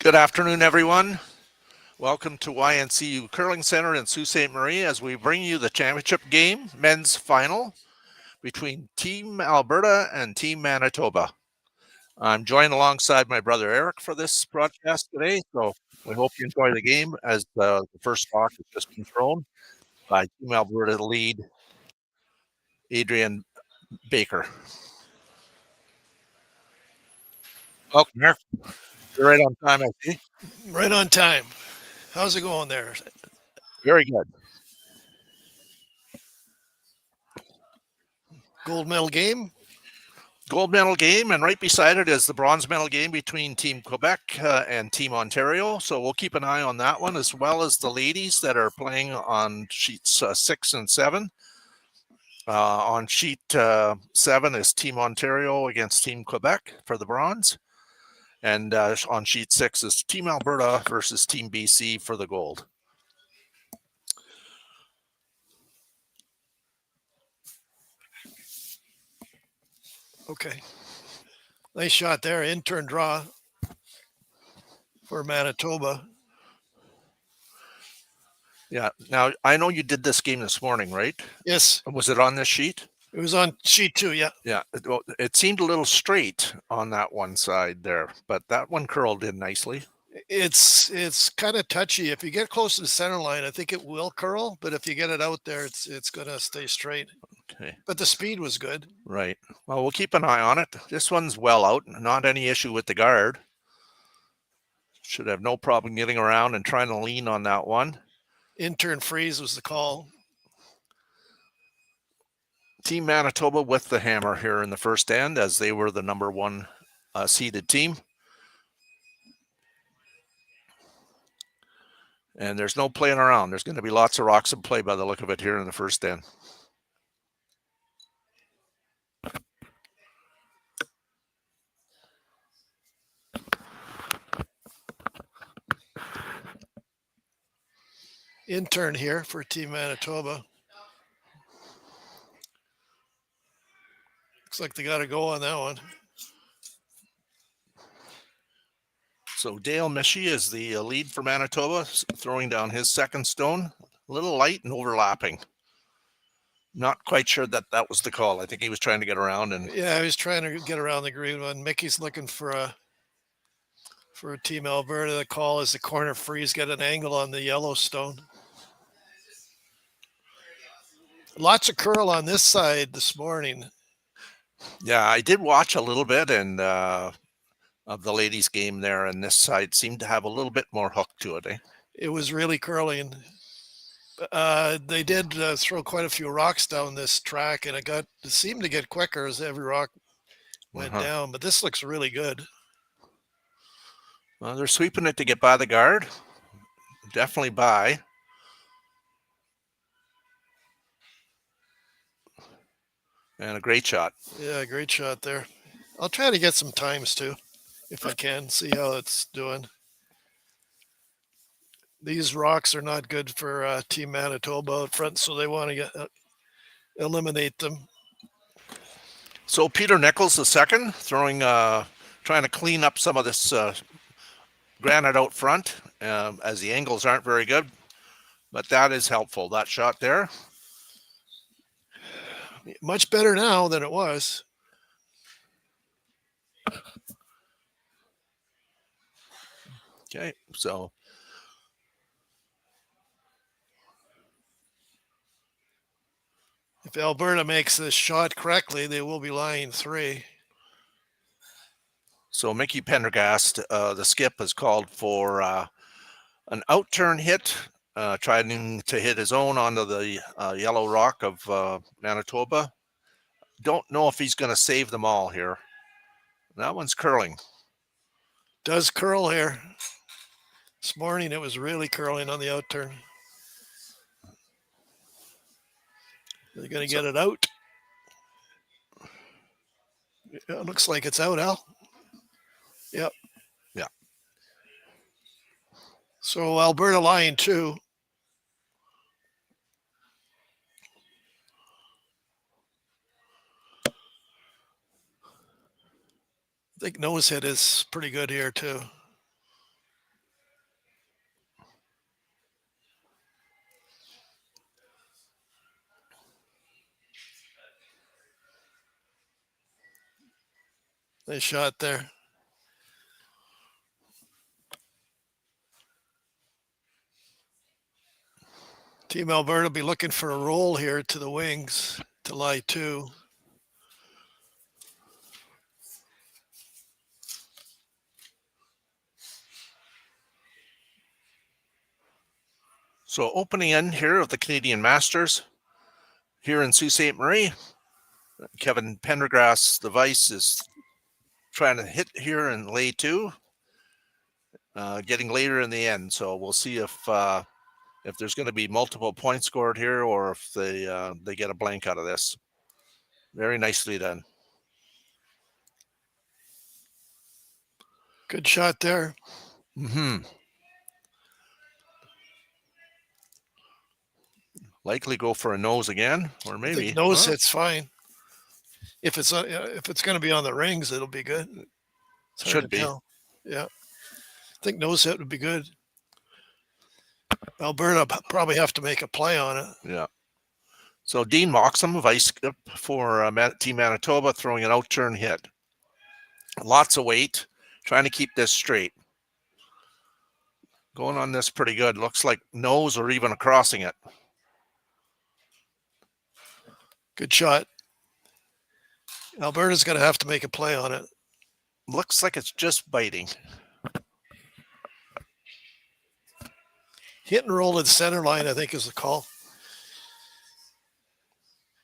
Good afternoon, everyone. Welcome to YNCU Curling Center in Sault Ste. Marie as we bring you the championship game, men's final, between Team Alberta and Team Manitoba. I'm joined alongside my brother Eric for this broadcast today, so we hope you enjoy the game as the first puck has just been thrown by Team Alberta lead Adrian Baker. Welcome, Eric. You're right on time, I see. Right on time. How's it going there? Very good. Gold medal game? Gold medal game, and right beside it is the bronze medal game between Team Quebec and Team Ontario. So we'll keep an eye on that one, as well as the ladies that are playing on sheets 6 and 7. On sheet 7 is Team Ontario against Team Quebec for the bronze. And on sheet 6 is Team Alberta versus Team BC for the gold. Okay. Nice shot there. In-turn draw for Manitoba. Yeah. Now, I know you did this game this morning, right? Yes. Was it on this sheet? It was on sheet 2, yeah. Yeah. It seemed a little straight on that one side there, but that one curled in nicely. It's kind of touchy. If you get close to the center line, I think it will curl, but if you get it out there, it's going to stay straight. Okay. But the speed was good. Right. Well, we'll keep an eye on it. This one's well out. Not any issue with the guard. Should have no problem getting around and trying to lean on that one. In-turn freeze was the call. Team Manitoba with the hammer here in the first end, as they were the number 1 seeded team. And there's no playing around. There's going to be lots of rocks in play by the look of it here in the first end. In-turn here for Team Manitoba. Looks like they got to go on that one. So Dale Michie is the lead for Manitoba, throwing down his second stone. A little light and overlapping. Not quite sure that was the call. I think he was trying to get around. Yeah, he was trying to get around the green one. Mickey's looking for Team Alberta. The call is the corner freeze, get an angle on the Yellowstone. Lots of curl on this side this morning. Yeah, I did watch a little bit and of the ladies' game there, and this side seemed to have a little bit more hook to it. It was really curling. They did throw quite a few rocks down this track, and it seemed to get quicker as every rock went down. But this looks really good. Well, they're sweeping it to get by the guard. Definitely by. And a great shot. Yeah, great shot there. I'll try to get some times too, if I can, see how it's doing. These rocks are not good for Team Manitoba out front, so they want to eliminate them. So Peter Nichols, the second, trying to clean up some of this granite out front, as the angles aren't very good. But that is helpful, that shot there. Much better now than it was. Okay, so if Alberta makes this shot correctly, they will be lying 3. So Mickey Pendergast, the skip, has called for an out-turn hit, trying to hit his own onto the yellow rock of Manitoba. Don't know if he's going to save them all here. That one's curling. Does curl here. This morning it was really curling on the out-turn. They're going to get it out. It looks like it's out, Al. Yep. Yeah. So Alberta lying 2. I think nose hit is pretty good here too. Nice shot there. Team Alberta will be looking for a roll here to the wings to lie 2. So opening end here of the Canadian Masters here in Sault Ste. Marie. Kevin Pendergrass, the vice, is trying to hit here and lay 2, getting later in the end. So we'll see if there's going to be multiple points scored here or if they get a blank out of this. Very nicely done. Good shot there. Likely go for a nose again, or maybe nose hit's fine. If it's going to be on the rings, it'll be good. Should be. Tell. Yeah, I think nose hit would be good. Alberta probably have to make a play on it. Yeah. So Dean Moxham, vice skip for Team Manitoba, throwing an out-turn hit. Lots of weight, trying to keep this straight. Going on this pretty good. Looks like nose or even crossing it. Good shot. Alberta's going to have to make a play on it. Looks like it's just biting. Hit and roll at the center line, I think, is the call.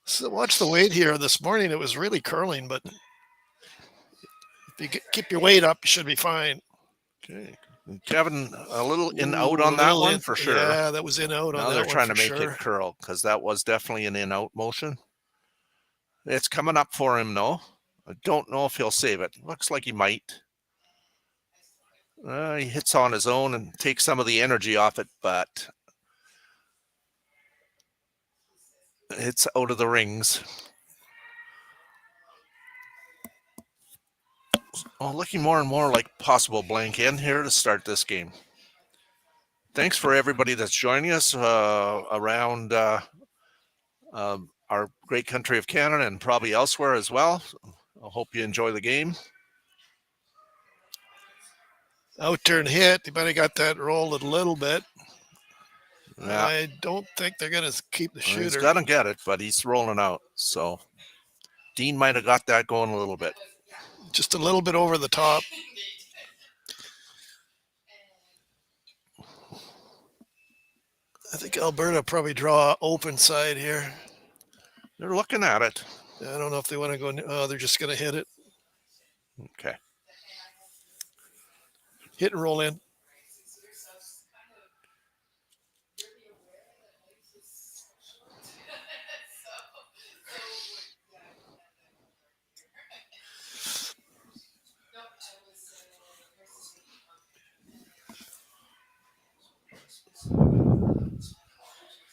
So watch the weight here. This morning it was really curling, but if you keep your weight up, you should be fine. Okay. Kevin, a little in-out on that one for sure. Yeah, that was in-out on that one. Now they're trying to make it curl because that was definitely an in-out motion. It's coming up for him, though. I don't know if he'll save it. Looks like he might. He hits on his own and takes some of the energy off it, but it's out of the rings. Oh, looking more and more like possible blank in here to start this game. Thanks for everybody that's joining us around our great country of Canada and probably elsewhere as well. I hope you enjoy the game. Out-turn hit. They might have got that rolled a little bit. Yeah. I don't think they're going to keep the shooter. He's got to get it, but he's rolling out. So Dean might have got that going a little bit. Just a little bit over the top. I think Alberta probably draw open side here. They're looking at it. I don't know if they want to go. Oh, they're just going to hit it. Okay. Hit and roll in.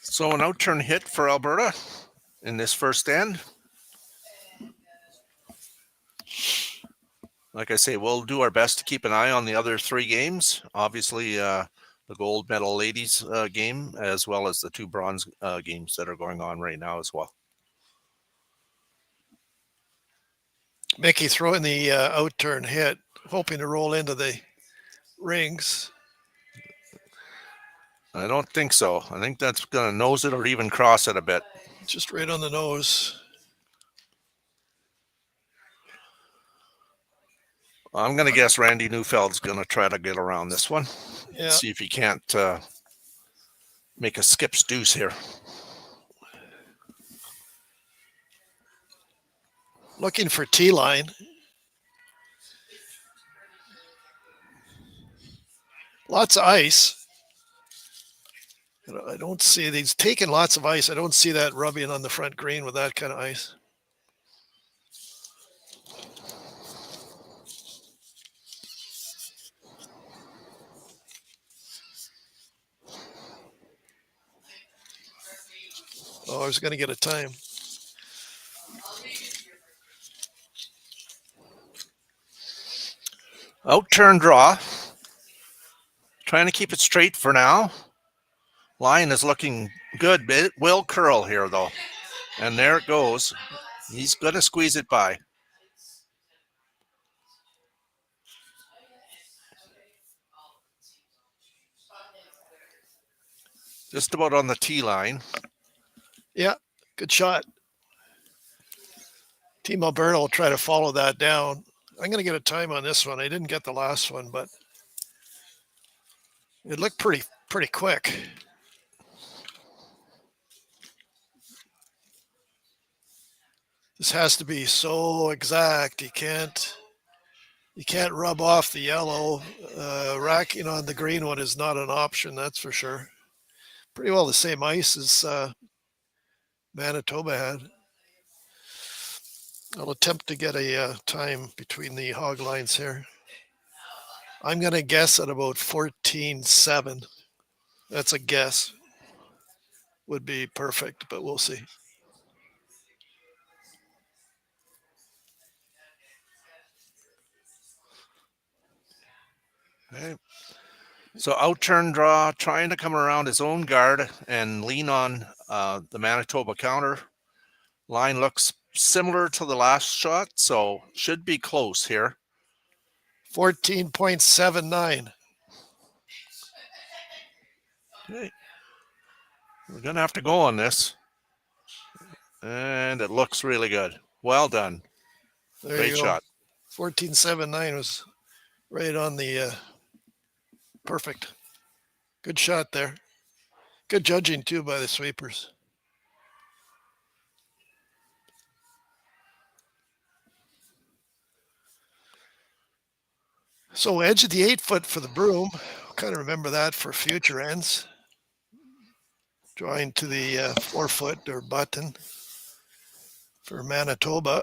So an out-turn hit for Alberta in this first end. Like I say, we'll do our best to keep an eye on the other 3 games. Obviously, the gold medal ladies game, as well as the 2 bronze games that are going on right now as well. Mickey throwing the out-turn hit, hoping to roll into the rings. I don't think so. I think that's going to nose it or even cross it a bit. Just right on the nose. I'm going to guess Randy Neufeld's going to try to get around this one. Yeah. See if he can't make a skip's deuce here. Looking for T-line. Lots of ice. I don't see, he's taking lots of ice. I don't see that rubbing on the front green with that kind of ice. Oh, I was going to get a time. Out-turn draw. Trying to keep it straight for now. Line is looking good, but it will curl here, though. And there it goes. He's going to squeeze it by. Just about on the tee line. Yeah, good shot. Team Alberta will try to follow that down. I'm going to get a time on this one. I didn't get the last one, but it looked pretty quick. This has to be so exact. You can't rub off the yellow. Racking on the green one is not an option, that's for sure. Pretty well the same ice as Manitoba had. I'll attempt to get a time between the hog lines here. I'm going to guess at about 14-7. That's a guess. Would be perfect, but we'll see. Okay. So outturn draw, trying to come around his own guard and lean on the Manitoba counter. Line looks similar to the last shot, so should be close here. 14.79. Okay. We're going to have to go on this. And it looks really good. Well done. There Great you go. shot. 14.79 was right on the perfect. Good shot there. Good judging, too, by the sweepers. So edge of the 8-foot for the broom. Kind of remember that for future ends. Drawing to the 4-foot or button for Manitoba.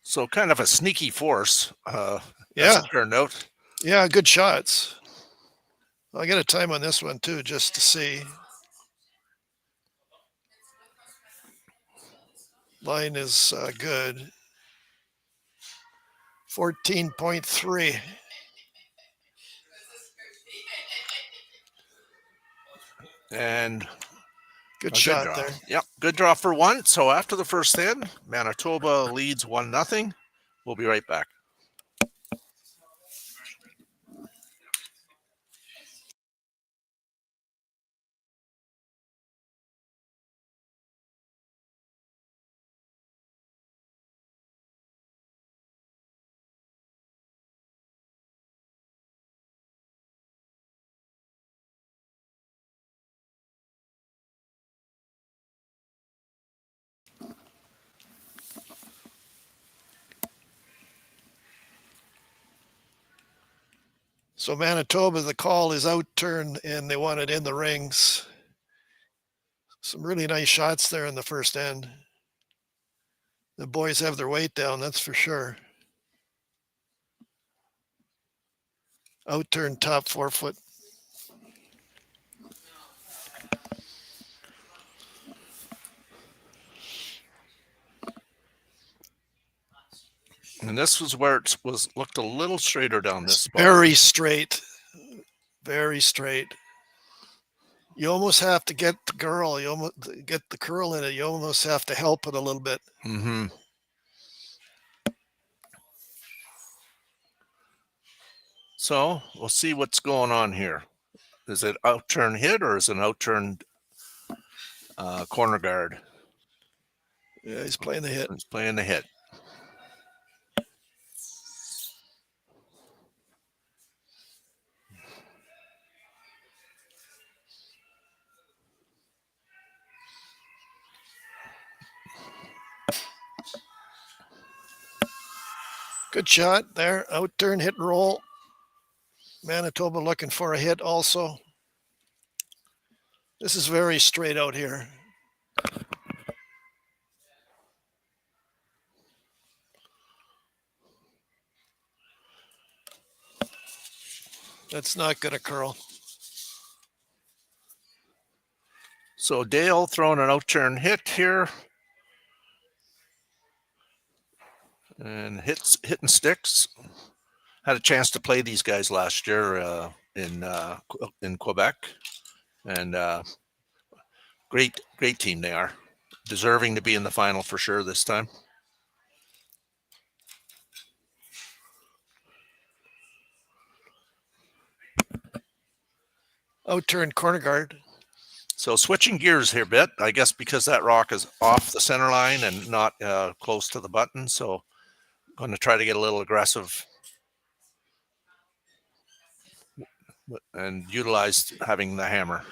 So kind of a sneaky force as Yeah. it turned out. Yeah, good shots. I'll get a time on this one, too, just to see. Line is good. 14.3. And good a shot good draw. there. Yep, good draw for one. So after the first hit, Manitoba leads 1-0. We'll be right back. So Manitoba, the call is out turn, and they want it in the rings. Some really nice shots there in the first end. The boys have their weight down, that's for sure. Out turn top 4-foot. And this was where it looked a little straighter down this spot. Very straight. Very straight. You almost have to get the girl. You almost get the curl in it. You almost have to help it a little bit. Mm-hmm. So we'll see what's going on here. Is it outturn hit or is it an outturned corner guard? Yeah, he's playing the hit. He's playing the hit. Good shot there. Outturn, hit and roll. Manitoba looking for a hit also. This is very straight out here. That's not going to curl. So Dale throwing an outturn hit here. And hitting sticks. Had a chance to play these guys last year in Quebec. And great team they are. Deserving to be in the final for sure this time. Out-turn corner guard. So switching gears here a bit, I guess because that rock is off the center line and not close to the button. So I'm going to try to get a little aggressive and utilize having the hammer.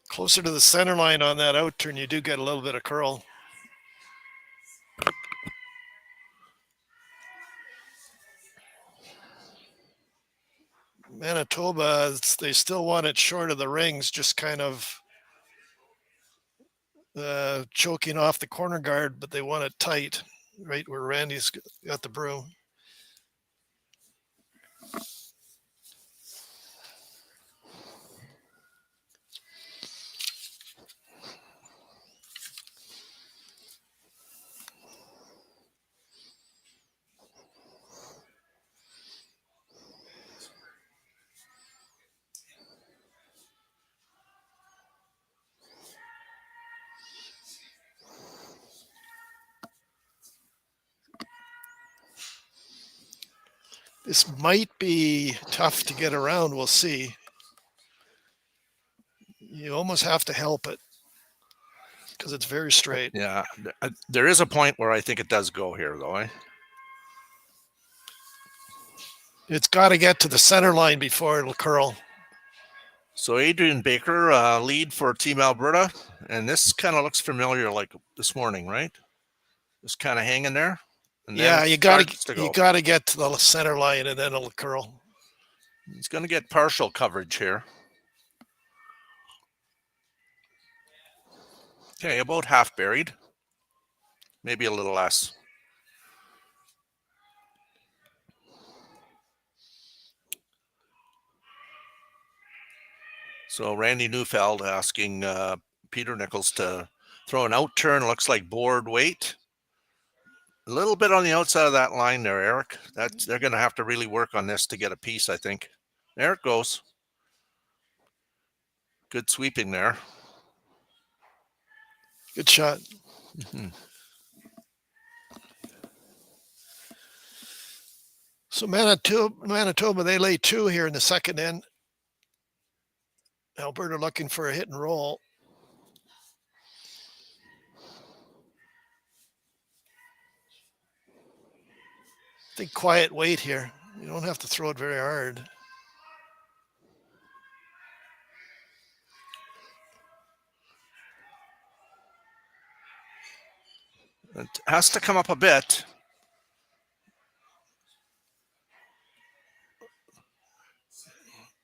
Closer to the center line on that out-turn, you do get a little bit of curl. Manitoba, they still want it short of the rings, just kind of choking off the corner guard, but they want it tight, right where Randy's got the broom. This might be tough to get around. We'll see. You almost have to help it because it's very straight. Yeah, there is a point where I think it does go here, though. It's got to get to the center line before it'll curl. So Adrian Baker, lead for Team Alberta, and this kind of looks familiar, like this morning, right? Just kind of hanging there. And yeah, you got to get to the center line, and then it'll curl. He's going to get partial coverage here. Okay, about half buried, maybe a little less. So Randy Neufeld asking Peter Nichols to throw an out turn. Looks like board weight. A little bit on the outside of that line there, Eric. They're going to have to really work on this to get a piece, I think. There it goes. Good sweeping there. Good shot. Mm-hmm. So Manitoba, they lay 2 here in the second end. Alberta looking for a hit and roll. I think quiet weight here. You don't have to throw it very hard. It has to come up a bit.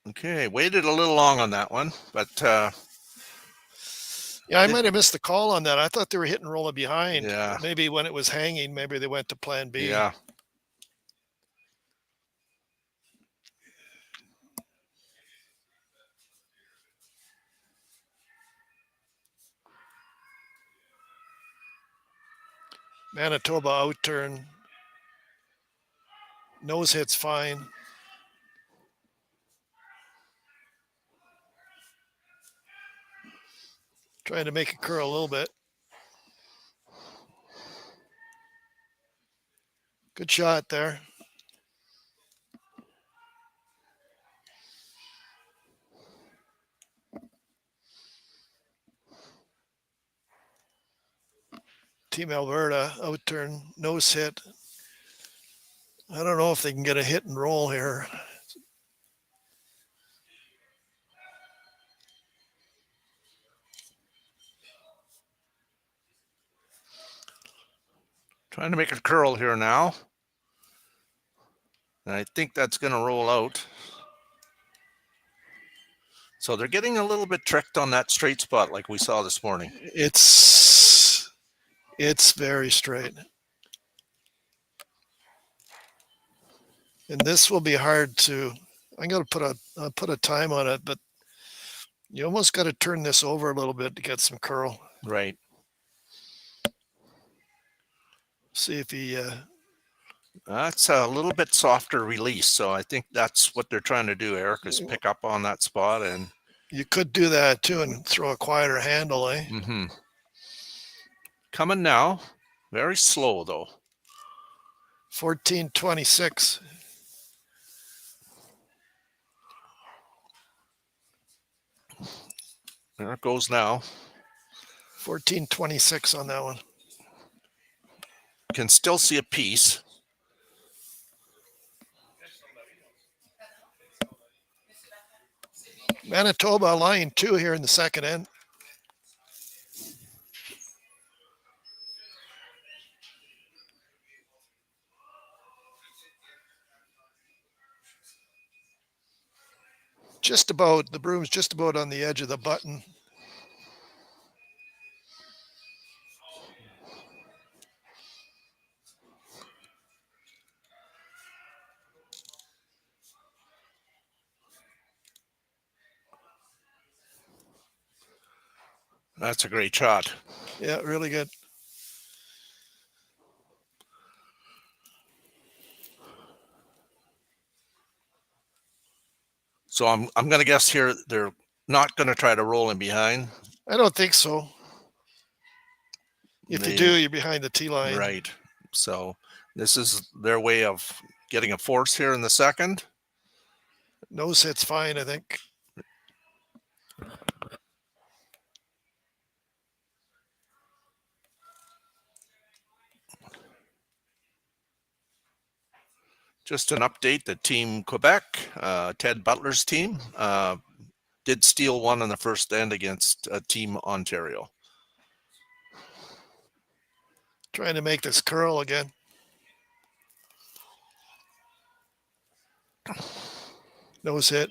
Okay, waited a little long on that one, but yeah, I might have missed the call on that. I thought they were hitting roll it behind. Yeah. Maybe when it was hanging, maybe they went to plan B. Yeah. Manitoba out turn. Nose hit's fine. Trying to make it curl a little bit. Good shot there. Team Alberta out turn, nose hit. I don't know if they can get a hit and roll here. Trying to make it curl here now. And I think that's going to roll out. So they're getting a little bit tricked on that straight spot like we saw this morning. It's very straight. And this will be hard to, I'm going to put a time on it, but you almost got to turn this over a little bit to get some curl. Right. See if he... that's a little bit softer release. So I think that's what they're trying to do, Eric, is pick up on that spot. And you could do that too and throw a quieter handle, eh? Mm-hmm. Coming now. Very slow, though. 14:26. There it goes now. 1426 on that one. Can still see a piece. Manitoba line 2 here in the second end. Just about, the broom's just about on the edge of the button. That's a great shot. Yeah, really good. So I'm going to guess here they're not going to try to roll in behind. I don't think so. If you do, you're behind the tee line. Right. So this is their way of getting a force here in the second. Nose hit's fine, I think. Just an update, the Team Quebec, Ted Butler's team, did steal one in the first end against Team Ontario. Trying to make this curl again. Nose hit.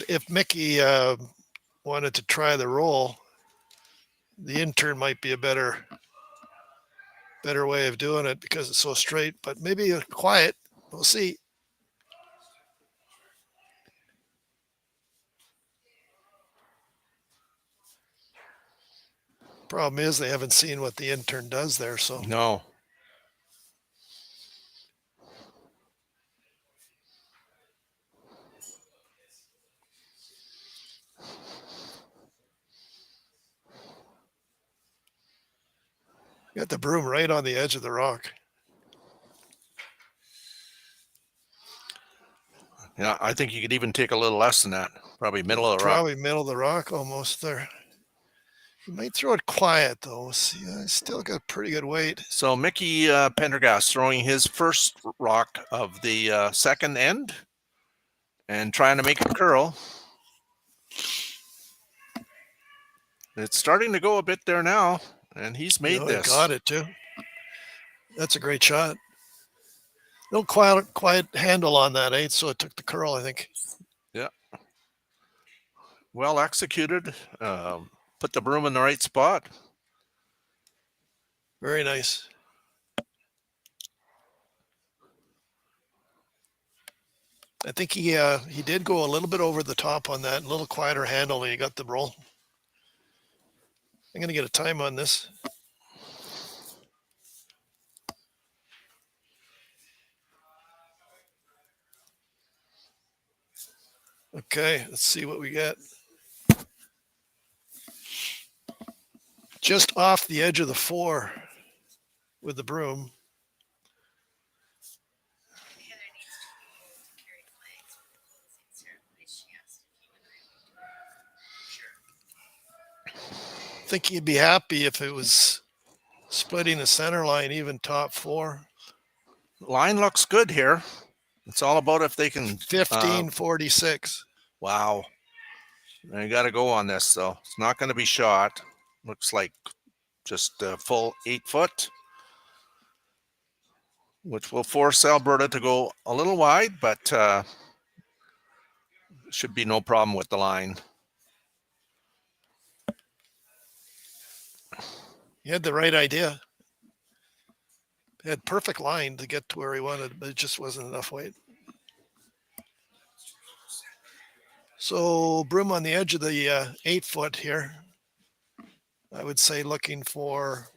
If Mickey wanted to try the roll, the intern might be a better way of doing it because it's so straight, but maybe quiet. We'll see. Problem is they haven't seen what the intern does there, so. No. Got the broom right on the edge of the rock. Yeah, I think you could even take a little less than that. Probably middle of the rock. Probably middle of the rock, almost there. You might throw it quiet, though. See, I still got pretty good weight. So Mickey Pendergast throwing his first rock of the second end and trying to make it curl. It's starting to go a bit there now, and he's made this. He got it, too. That's a great shot. No quiet handle on that, eh? So it took the curl, I think. Yeah. Well executed. Put the broom in the right spot. Very nice. I think he did go a little bit over the top on that, a little quieter handle, and he got the roll. I'm going to get a time on this. Okay, let's see what we get. Just off the edge of the 4 with the broom. I think he'd be happy if it was splitting the center line, even top 4. Line looks good here. It's all about if they can. 1546. Wow. You got to go on this, though. It's not going to be shot. Looks like just a full 8 foot, which will force Alberta to go a little wide, but should be no problem with the line. He had the right idea. He had perfect line to get to where he wanted, but it just wasn't enough weight. So broom on the edge of the 8 foot here. I would say looking for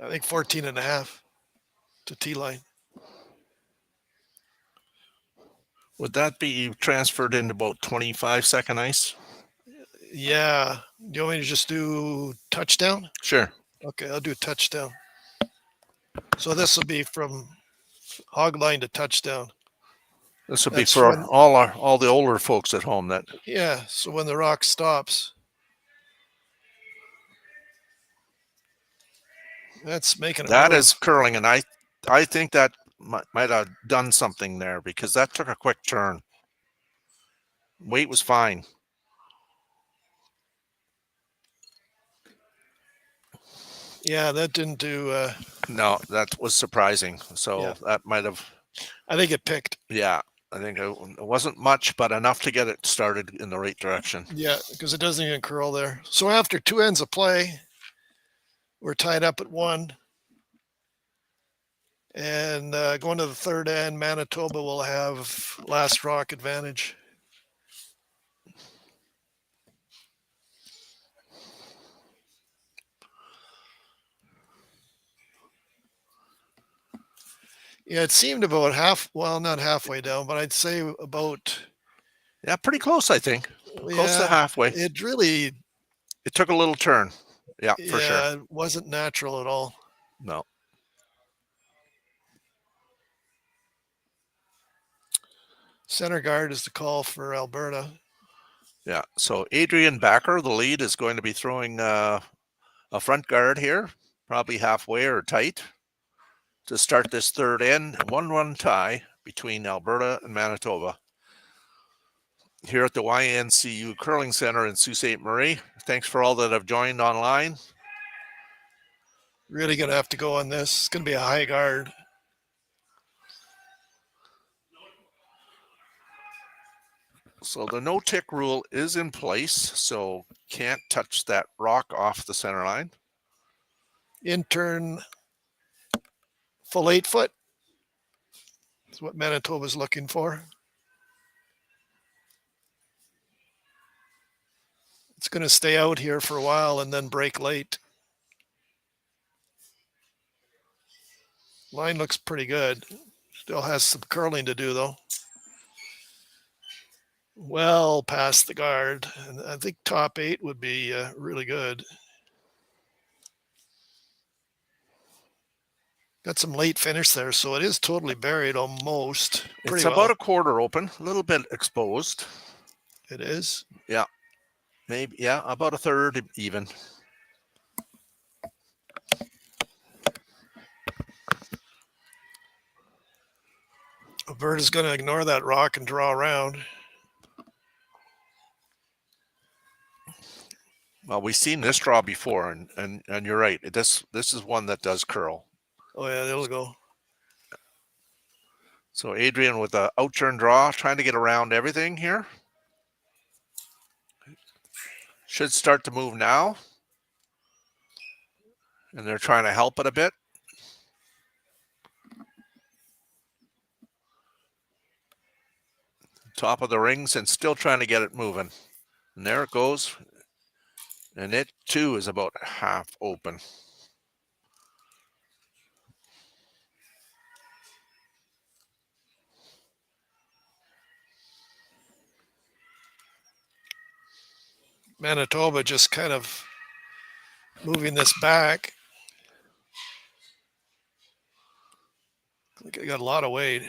I think 14 and a half to tee line. Would that be transferred into about 25-second ice? Yeah. Do you want me to just do touchdown? Sure. Okay, I'll do touchdown. So this will be from hog line to touchdown. This would be That's for when, all the older folks at home. That yeah. So when the rock stops, that's making it that move. is curling, and I think that might have done something there because that took a quick turn. Weight was fine. Yeah, that didn't do. No, that was surprising. So Yeah, that might have, I think it picked. yeah. I think it wasn't much, but enough to get it started in the right direction. Yeah, because it doesn't even curl there. So after two ends of play, we're tied up at one. And going to the third end, Manitoba will have last rock advantage. Yeah, it seemed about not halfway down, but I'd say about, Yeah, pretty close, I think. Close to yeah, halfway. it really, It took a little turn. Yeah, for sure. yeah, it wasn't natural at all. No. Center guard is the call for Alberta. Yeah. So Adrian Backer, the lead, is going to be throwing a front guard here, probably halfway or tight, to start this third end. 1-1 tie between Alberta and Manitoba here at the YNCU Curling Center in Sault Ste. Marie. Thanks for all that have joined online. Really going to have to go on this. It's going to be a high guard. So the no tick rule is in place, so can't touch that rock off the center line. Intern full 8-foot. That's what Manitoba's looking for. It's going to stay out here for a while and then break late. Line looks pretty good. Still has some curling to do, though. Well past the guard. And I think top 8 would be really good. Got some late finish there, so it is totally buried almost. It's Pretty about well. a quarter open, a little bit exposed. It is. Yeah, maybe, yeah, about a third even. Alberta's going to ignore that rock and draw around. Well, we've seen this draw before, and you're right. This is one that does curl. Oh, yeah, it'll go. So Adrian with a outturn draw, trying to get around everything here. Should start to move now. And they're trying to help it a bit. Top of the rings and still trying to get it moving. And there it goes. And it too is about half open. Manitoba just kind of moving this back. They got a lot of weight.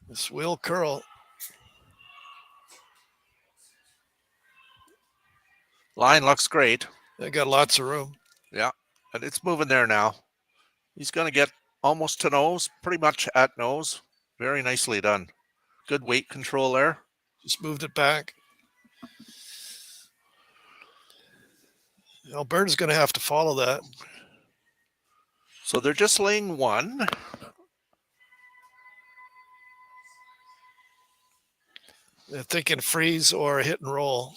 This will curl. Line looks great. They got lots of room. Yeah, and it's moving there now. He's going to get almost to nose, pretty much at nose. Very nicely done. Good weight control there. Just moved it back. Alberta's going to have to follow that. So they're just laying one. They're thinking freeze or hit and roll.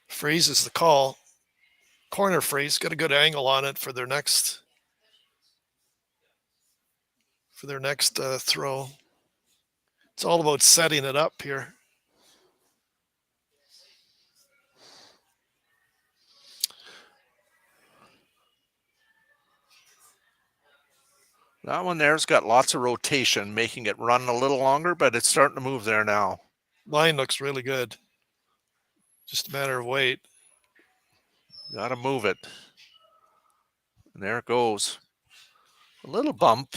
Freeze is the call. Corner freeze. Got a good angle on it for their next throw. It's all about setting it up here. That one there's got lots of rotation, making it run a little longer, but it's starting to move there now. Line looks really good. Just a matter of weight. Got to move it. And there it goes. A little bump.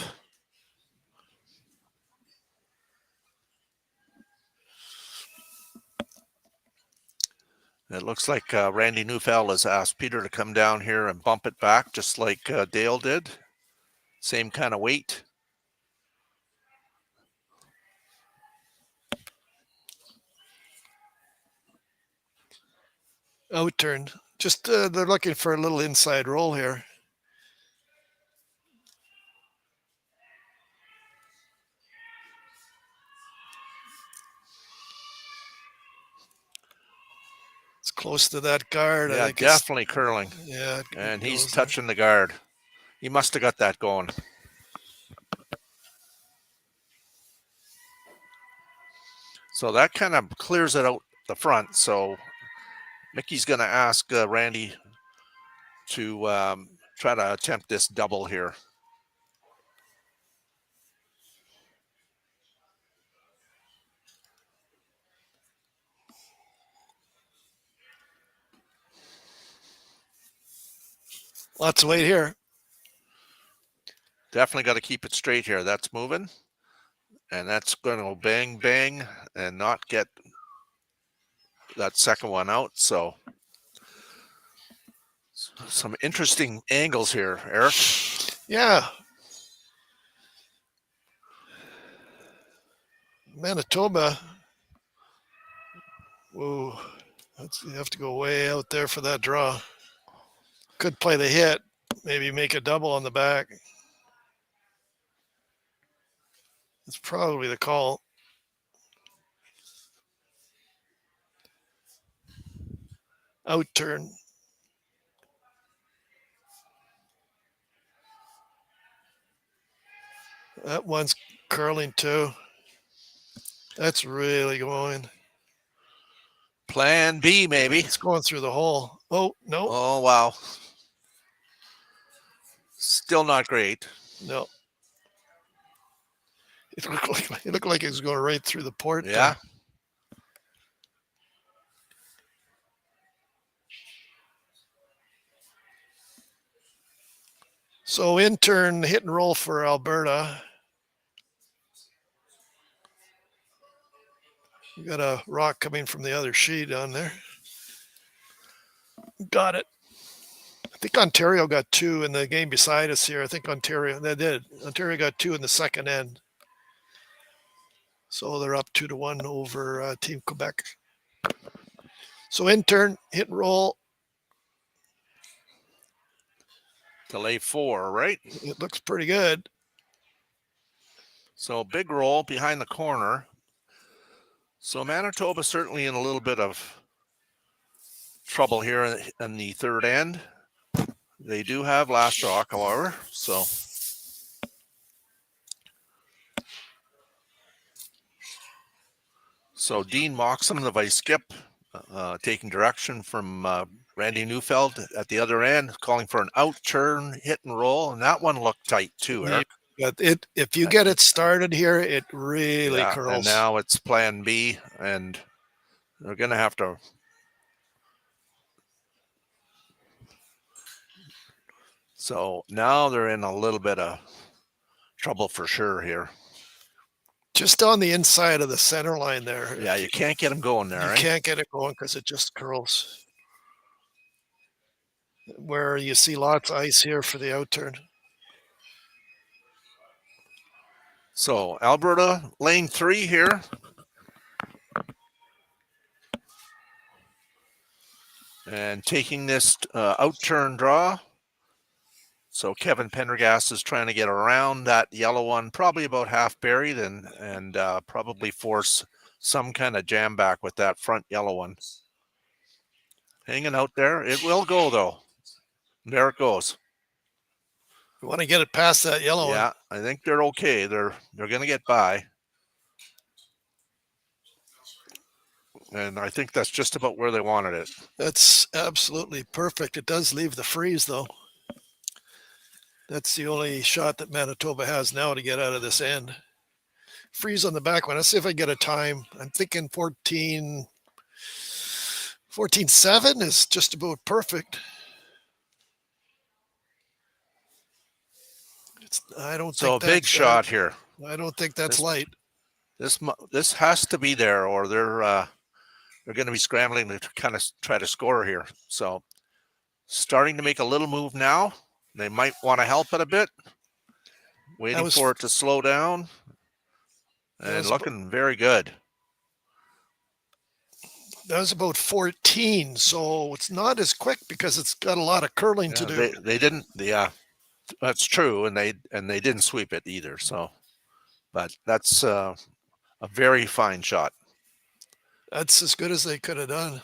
It looks like Randy Neufeld has asked Peter to come down here and bump it back, just like Dale did. Same kind of weight. Out turn. Just they're looking for a little inside roll here. It's close to that guard. Yeah, I think definitely curling. Yeah. And he's touching the guard. He must have got that going. So that kind of clears it out the front. So Mickey's going to ask Randy to try to attempt this double here. Lots of weight here. Definitely got to keep it straight here. That's moving. And that's going to go bang, bang, and not get that second one out. So some interesting angles here, Eric. Yeah. Manitoba. Whoa. You have to go way out there for that draw. Could play the hit. Maybe make a double on the back. That's probably the call. Out turn. That one's curling too. That's really going. Plan B, maybe. It's going through the hole. Oh, no. Oh, wow. Still not great. No. It looked like it was going right through the port. Yeah. So in turn, hit and roll for Alberta. You got a rock coming from the other sheet on there. Got it. I think Ontario got 2 in the game beside us here. I think Ontario, they did. Ontario got 2 in the second end. So they're up 2-1 over Team Quebec. So in turn, hit and roll. Delay 4, right? It looks pretty good. So big roll behind the corner. So Manitoba certainly in a little bit of trouble here in the third end. They do have last rock, however. So Dean Moxham, the vice skip, taking direction from Randy Neufeld at the other end, calling for an out turn, hit and roll, and that one looked tight too, Eric. If you get it started here, it really curls. And now it's plan B, and they're going to have to. So now they're in a little bit of trouble for sure here. Just on the inside of the center line there. Yeah, you can't get them going there. You can't get it going because it just curls. Where you see lots of ice here for the outturn. So Alberta, lane 3 here. And taking this outturn draw. So Kevin Pendergast is trying to get around that yellow one, probably about half buried, and probably force some kind of jam back with that front yellow one. Hanging out there. It will go, though. There it goes. You want to get it past that yellow one. Yeah, I think they're okay. They're going to get by. And I think that's just about where they wanted it. That's absolutely perfect. It does leave the freeze, though. That's the only shot that Manitoba has now to get out of this end. Freeze on the back one. Let's see if I get a time. I'm thinking 14.7 is just about perfect. I don't So think a big that's shot here. I don't think that's This light. this has to be there, or they're going to be scrambling to kind of try to score here. So starting to make a little move now. They might want to help it a bit. That Waiting was for it to slow down that and was about, looking very good. that was about 14, so it's not as quick because it's got a lot of curling to Yeah, do. they didn't. Yeah, that's true, and they didn't sweep it either. So, but that's a very fine shot. That's as good as they could have done.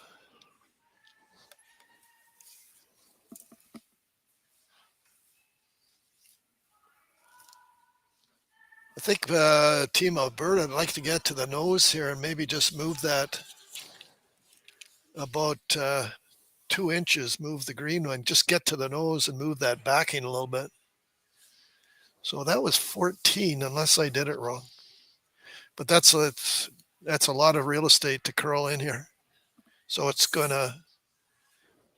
I think Team Alberta would like to get to the nose here and maybe just move that about 2 inches, move the green one, just get to the nose and move that backing a little bit. So that was 14, unless I did it wrong. But that's a lot of real estate to curl in here. So it's going to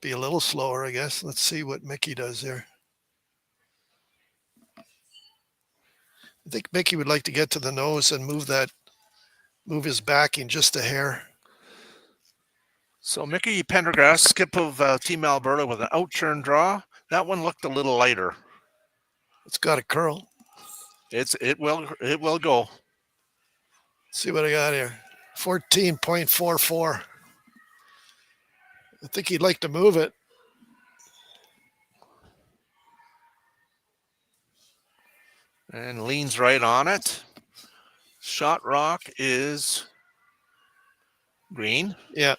be a little slower, I guess. Let's see what Mickey does here. I think Mickey would like to get to the nose and move his backing just a hair. So Mickey Pendergrass, skip of Team Alberta with an outturn draw. That one looked a little lighter. It's got a curl. It will go. Let's see what I got here. 14.44. I think he'd like to move it. And leans right on it. Shot rock is green. Yeah.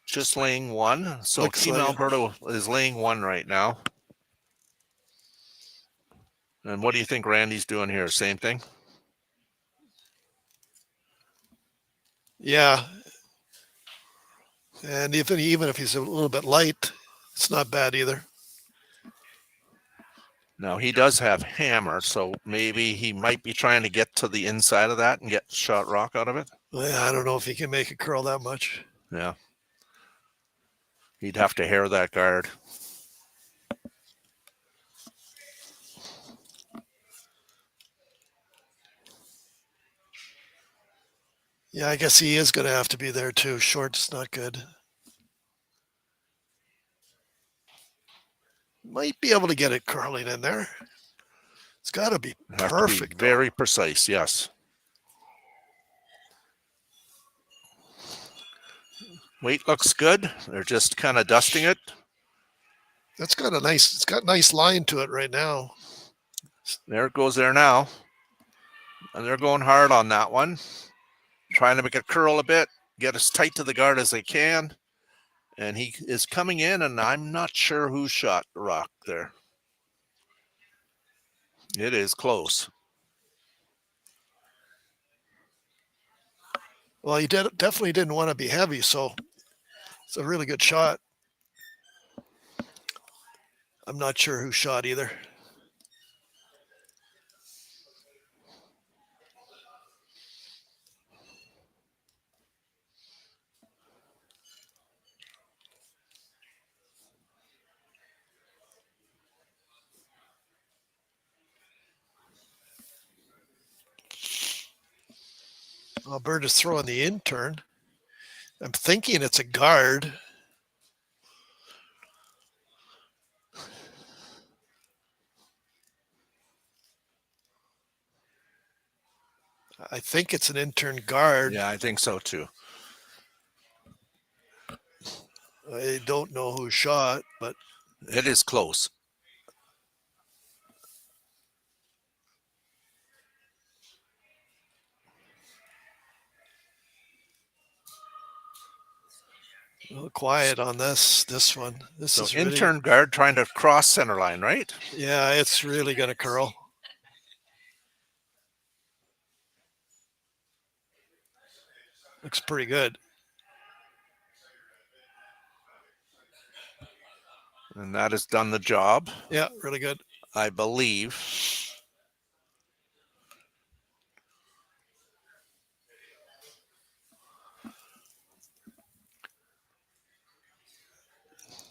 Just laying one. So Looks Team like it. Alberta is laying one right now. And what do you think Randy's doing here? Same thing? Yeah. And even if he's a little bit light, it's not bad either. Now he does have hammer, so maybe he might be trying to get to the inside of that and get shot rock out of it. Well, I don't know if he can make it curl that much. Yeah. He'd have to hair that guard. Yeah, I guess he is going to have to be there too. Short's not good. Might be able to get it curling in there. It's got to be perfect. Very precise, yes. Weight looks good. They're just kind of dusting it. It's got nice line to it right now. There it goes there now. And they're going hard on that one. Trying to make it curl a bit, get as tight to the guard as they can. And he is coming in, and I'm not sure who shot the rock there. It is close. Well, he definitely didn't want to be heavy, so it's a really good shot. I'm not sure who shot either. Alberta's throwing the in-turn. I'm thinking it's a guard. I think it's an in-turn guard. Yeah, I think so too. I don't know who shot, but it is close. a little quiet on this one. This So is intern guard trying to cross center line, right? Yeah, it's really going to curl. Looks pretty good. And that has done the job. Yeah, really good. I believe.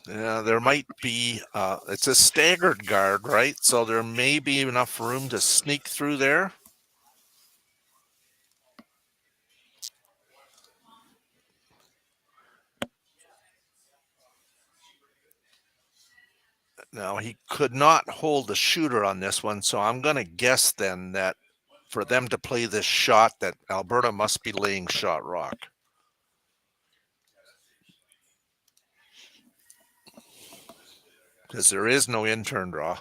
Yeah, there might be, it's a staggered guard, right? So there may be enough room to sneak through there. Now, he could not hold the shooter on this one, so I'm going to guess then that for them to play this shot, that Alberta must be laying shot rock. Because there is no in-turn draw.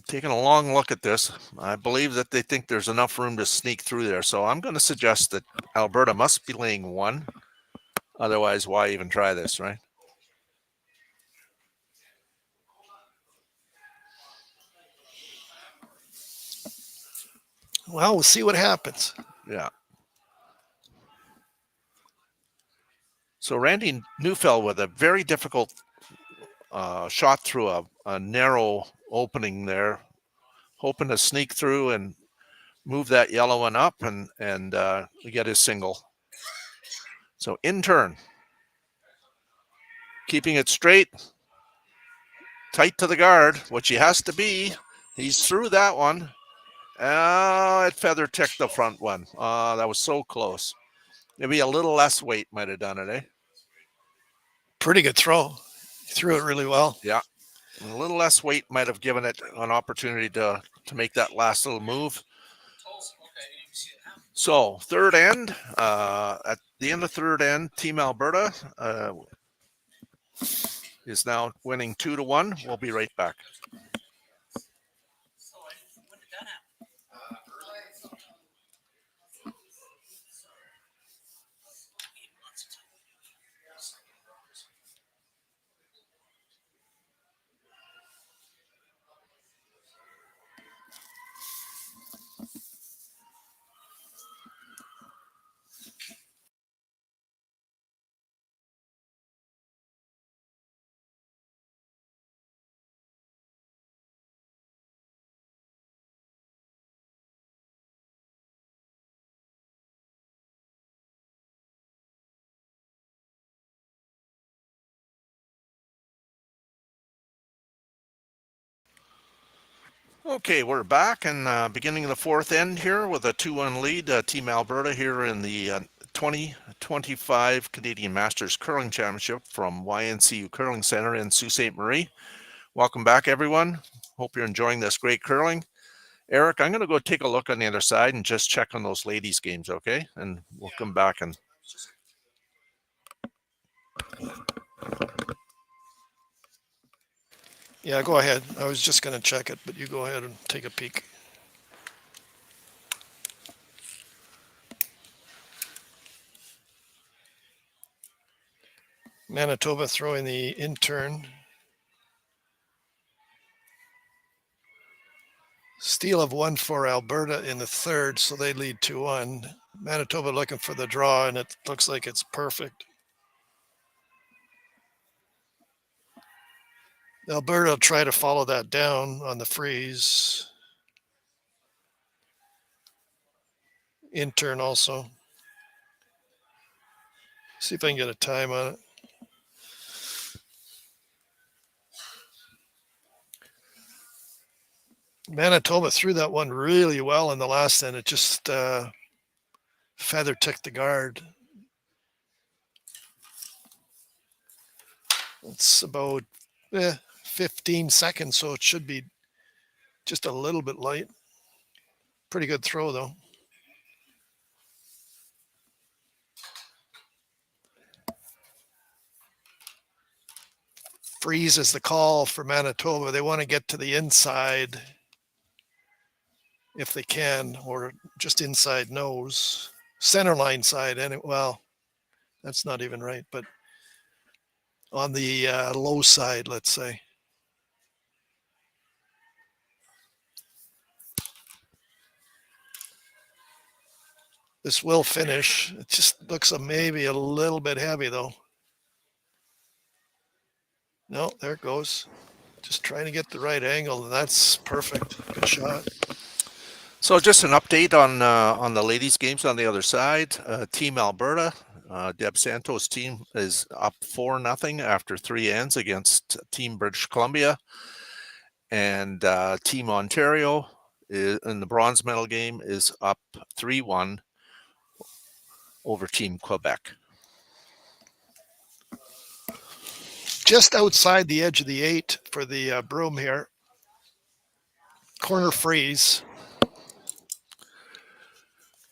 Taking a long look at this, I believe that they think there's enough room to sneak through there. So I'm going to suggest that Alberta must be laying one. Otherwise, why even try this, right? Well, we'll see what happens. Yeah. So Randy Neufeld with a very difficult shot through a narrow opening there, hoping to sneak through and move that yellow one up and get his single. So in turn, keeping it straight, tight to the guard, which he has to be. He's through that one. It feather ticked the front one. That was so close. Maybe a little less weight might have done it, eh? Pretty good throw. He threw it really well. Yeah. A little less weight might have given it an opportunity to make that last little move. So third end, at the end of third end, Team Alberta is now winning 2-1. We'll be right back. Okay, we're back and beginning of the fourth end here with a 2-1 lead. Team Alberta here in the 2025 Canadian Masters Curling Championship from YNCU Curling Center in Sault Ste. Marie. Welcome back, everyone. Hope you're enjoying this great curling. Eric, I'm going to go take a look on the other side and just check on those ladies' games, okay? And we'll come back and... Yeah, go ahead. I was just going to check it, but you go ahead and take a peek. Manitoba throwing the in-turn. Steal of one for Alberta in the third, so they lead 2-1. Manitoba looking for the draw, and it looks like it's perfect. Alberta will try to follow that down on the freeze. In-turn also. See if I can get a time on it. Manitoba threw that one really well in the last end. It just feather ticked the guard. It's about 15 seconds, so it should be just a little bit light. Pretty good throw, though. Freeze is the call for Manitoba. They want to get to the inside if they can, or just inside nose. Center line side, and well, that's not even right, but on the low side, let's say. This will finish. It just looks maybe a little bit heavy, though. No, there it goes. Just trying to get the right angle, and that's perfect. Good shot. So just an update on the ladies' games on the other side. Team Alberta, Deb Santos' team is up 4-0 after 3 ends against Team British Columbia, and Team Ontario in the bronze medal game is up 3-1 over Team Quebec. Just outside the edge of the 8 for the broom here. Corner freeze.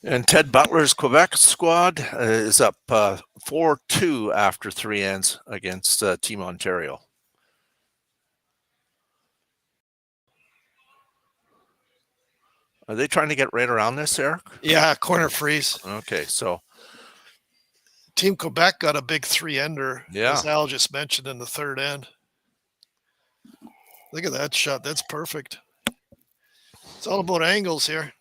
And Ted Butler's Quebec squad is up 4-2 after 3 ends against Team Ontario. Are they trying to get right around this, Eric? Yeah, corner freeze. Okay, so Team Quebec got a big 3-ender, yeah, as Al just mentioned, in the third end. Look at that shot. That's perfect. It's all about angles here.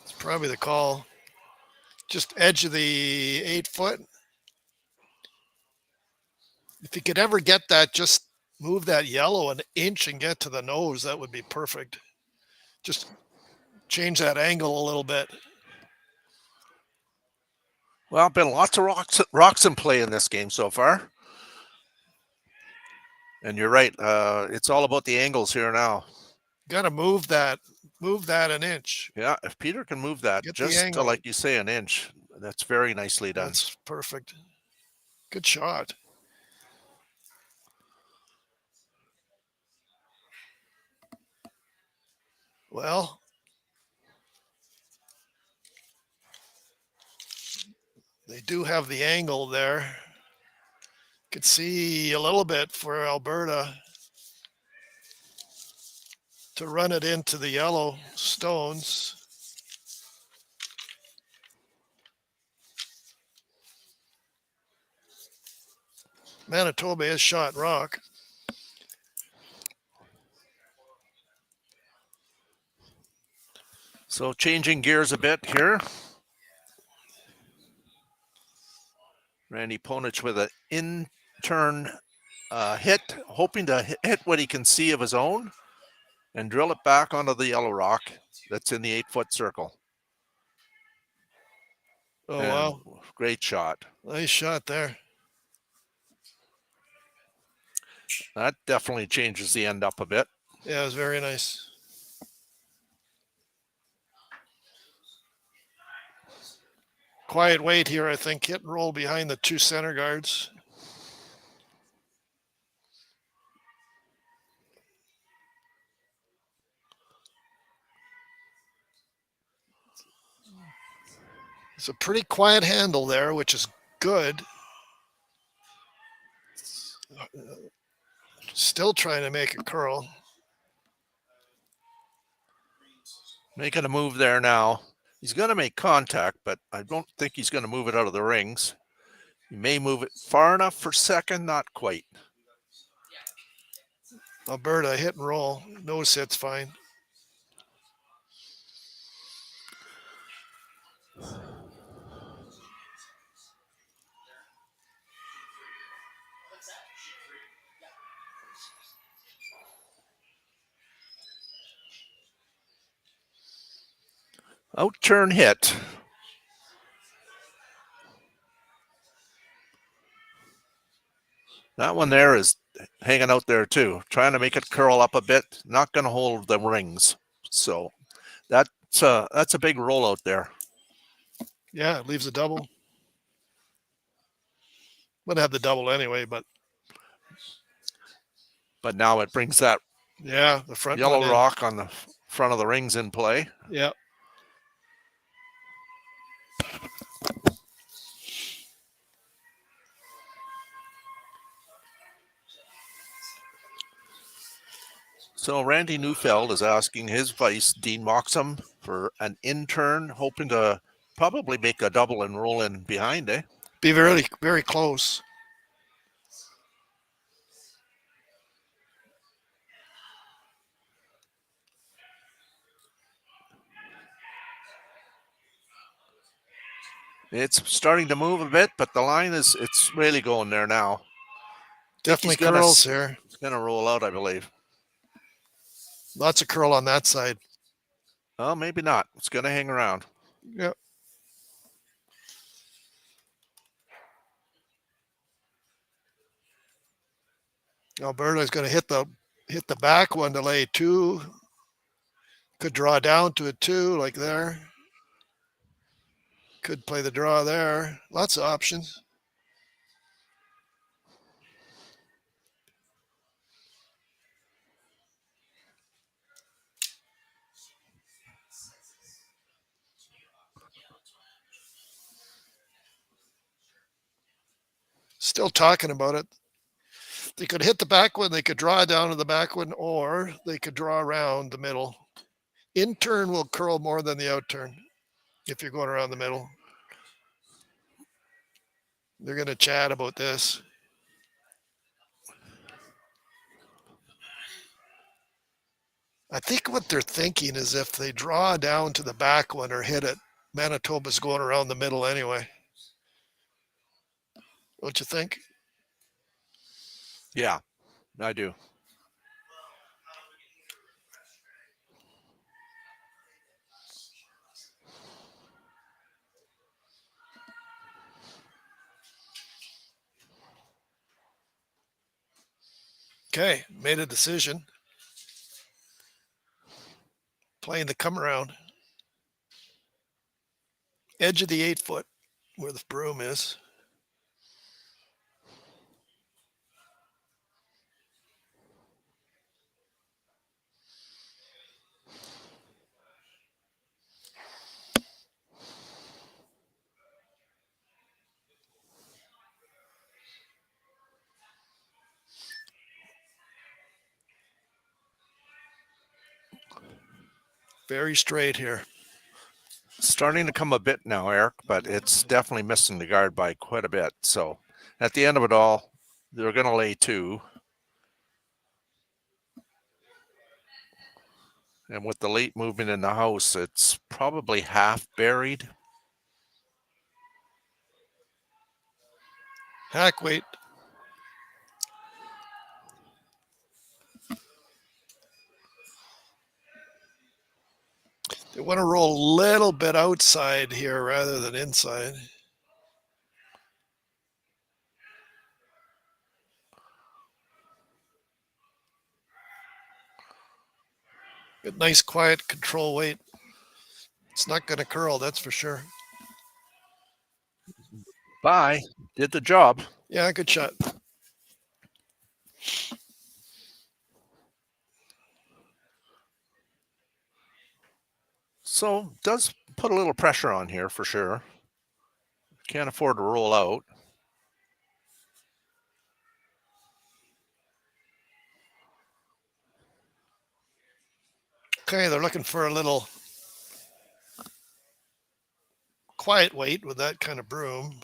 It's probably the call. Just edge of the 8-foot. If you could ever get that, just move that yellow an inch and get to the nose. That would be perfect. Just change that angle a little bit. well, been lots of rocks in play in this game so far. And you're right. It's all about the angles here now. Got to move that an inch. Yeah, if Peter can move that Get the just angle. like you say, an inch, that's very nicely done. That's perfect. Good shot. Well, they do have the angle there. Could see a little bit for Alberta to run it into the yellow stones. Manitoba has shot rock. So changing gears a bit here. Randy Ponich with an in-turn hit, hoping to hit what he can see of his own and drill it back onto the yellow rock that's in the 8-foot circle. Oh, and wow. Great shot. Nice shot there. That definitely changes the end up a bit. Yeah, it was very nice. Quiet wait here, I think. Hit and roll behind the two center guards. It's a pretty quiet handle there, which is good. Still trying to make a curl. Making a move there now. He's going to make contact, but I don't think he's going to move it out of the rings. He may move it far enough for second, not quite. Alberta, hit and roll. Nose hit's fine. Out turn hit. That one there is hanging out there too, trying to make it curl up a bit, not going to hold the rings. So that's a big roll out there. Yeah, it leaves a double. Would have the double anyway, but now it brings that the front yellow one rock on the front of the rings in play. Yeah. So Randy Neufeld is asking his vice, Dean Moxham, for an in turn, hoping to probably make a double and roll in behind, eh? Be very, very close. It's starting to move a bit, but the line it's really going there now. I think Definitely curls here. he's gonna roll out, I believe. Lots of curl on that side. Well, maybe not. It's gonna hang around. Yep. Alberta's going to hit the back one to lay 2. Could draw down to a 2 like there. Could play the draw there. Lots of options. Still talking about it. They could hit the back one, they could draw down to the back one, or they could draw around the middle. In turn will curl more than the out turn if you're going around the middle. They're going to chat about this. I think what they're thinking is if they draw down to the back one or hit it, Manitoba's going around the middle anyway. Don't you think? Yeah, I do. Okay, made a decision. Playing the come around. Edge of the 8-foot where the broom is. Very straight here. Starting to come a bit now, Eric, but it's definitely missing the guard by quite a bit. So at the end of it all, they're going to lay 2. And with the late movement in the house, it's probably half buried. Hack weight. They want to roll a little bit outside here rather than inside. Good, nice, quiet control weight. It's not going to curl, that's for sure. Bye. Did the job. Yeah, good shot. So does put a little pressure on here for sure. Can't afford to roll out. Okay, they're looking for a little quiet weight with that kind of broom.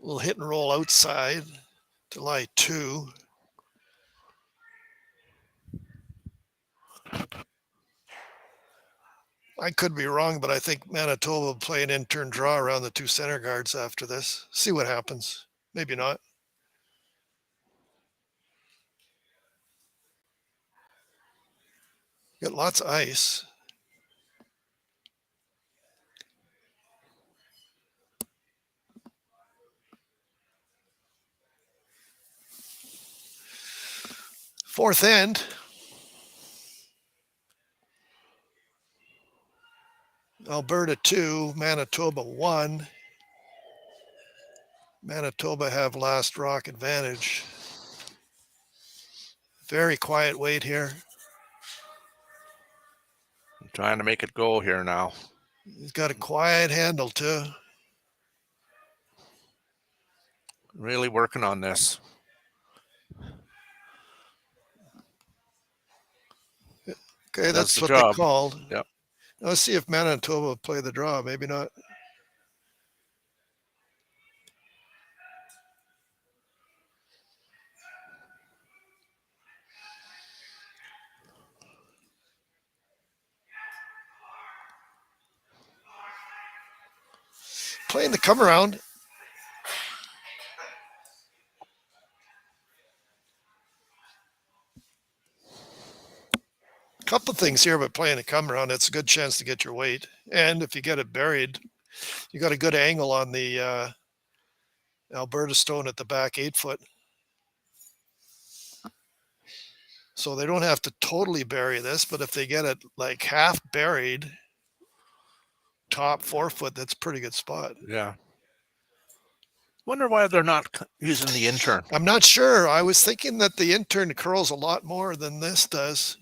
A little hit and roll outside to lie 2. I could be wrong, but I think Manitoba will play an in-turn draw around the 2 center guards after this. See what happens. Maybe not. Got lots of ice. Fourth end. Alberta 2, Manitoba 1. Manitoba have last rock advantage. Very quiet weight here. I'm trying to make it go here now. He's got a quiet handle too. Really working on this. Okay, that's the what job. they called. Yep. Let's see if Manitoba will play the draw. Maybe not. Playing the come around. Couple things here, but playing a come around, it's a good chance to get your weight. And if you get it buried, you got a good angle on the Alberta stone at the back 8 foot. So they don't have to totally bury this, but if they get it like half buried, top 4 foot, that's a pretty good spot. Yeah. Wonder why they're not using the intern. I'm not sure. I was thinking that the intern curls a lot more than this does,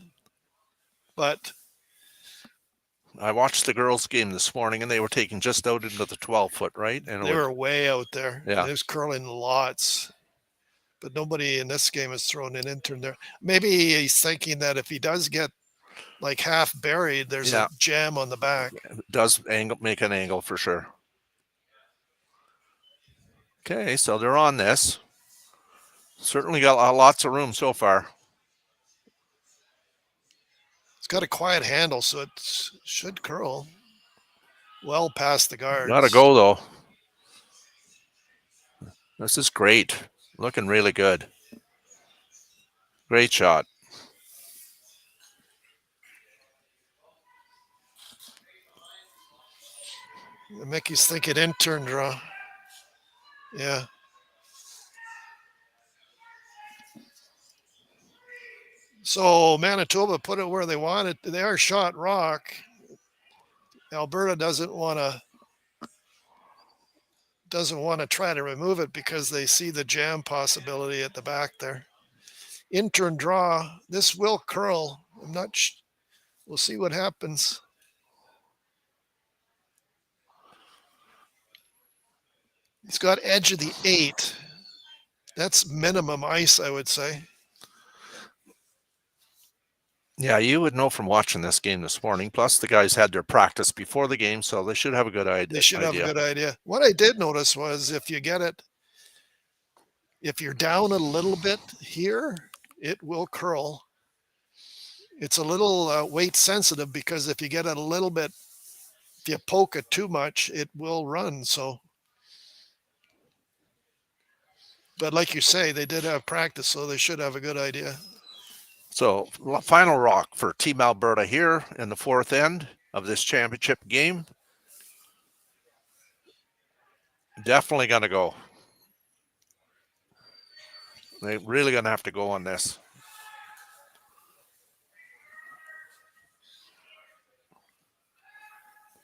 but I watched the girls' game this morning, and they were taking just out into the 12-foot, right? And they were way out there. Yeah. It was curling lots. But nobody in this game has thrown an intern there. Maybe he's thinking that if he does get like half buried, there's Yeah. a jam on the back. It does make an angle for sure. Okay, so they're on this. Certainly got lots of room so far. It's got a quiet handle, so it should curl well past the guards. Gotta go though. This is great. Looking really good. Great shot. Mickey's thinking intern draw. Yeah. So Manitoba put it where they want it. They are shot rock. Alberta doesn't want to try to remove it because they see the jam possibility at the back there. Intern draw. This will curl. I'm not. We'll see what happens. He's got edge of the 8. That's minimum ice, I would say. Yeah, you would know from watching this game this morning. Plus, the guys had their practice before the game, so they should have a good idea. They should have a good idea. What I did notice was if you get it, if you're down a little bit here, it will curl. It's a little weight sensitive because if you get it a little bit, if you poke it too much, it will run. So, but like you say, they did have practice, so they should have a good idea. So, final rock for Team Alberta here in the fourth end of this championship game. Definitely going to go. They're really going to have to go on this.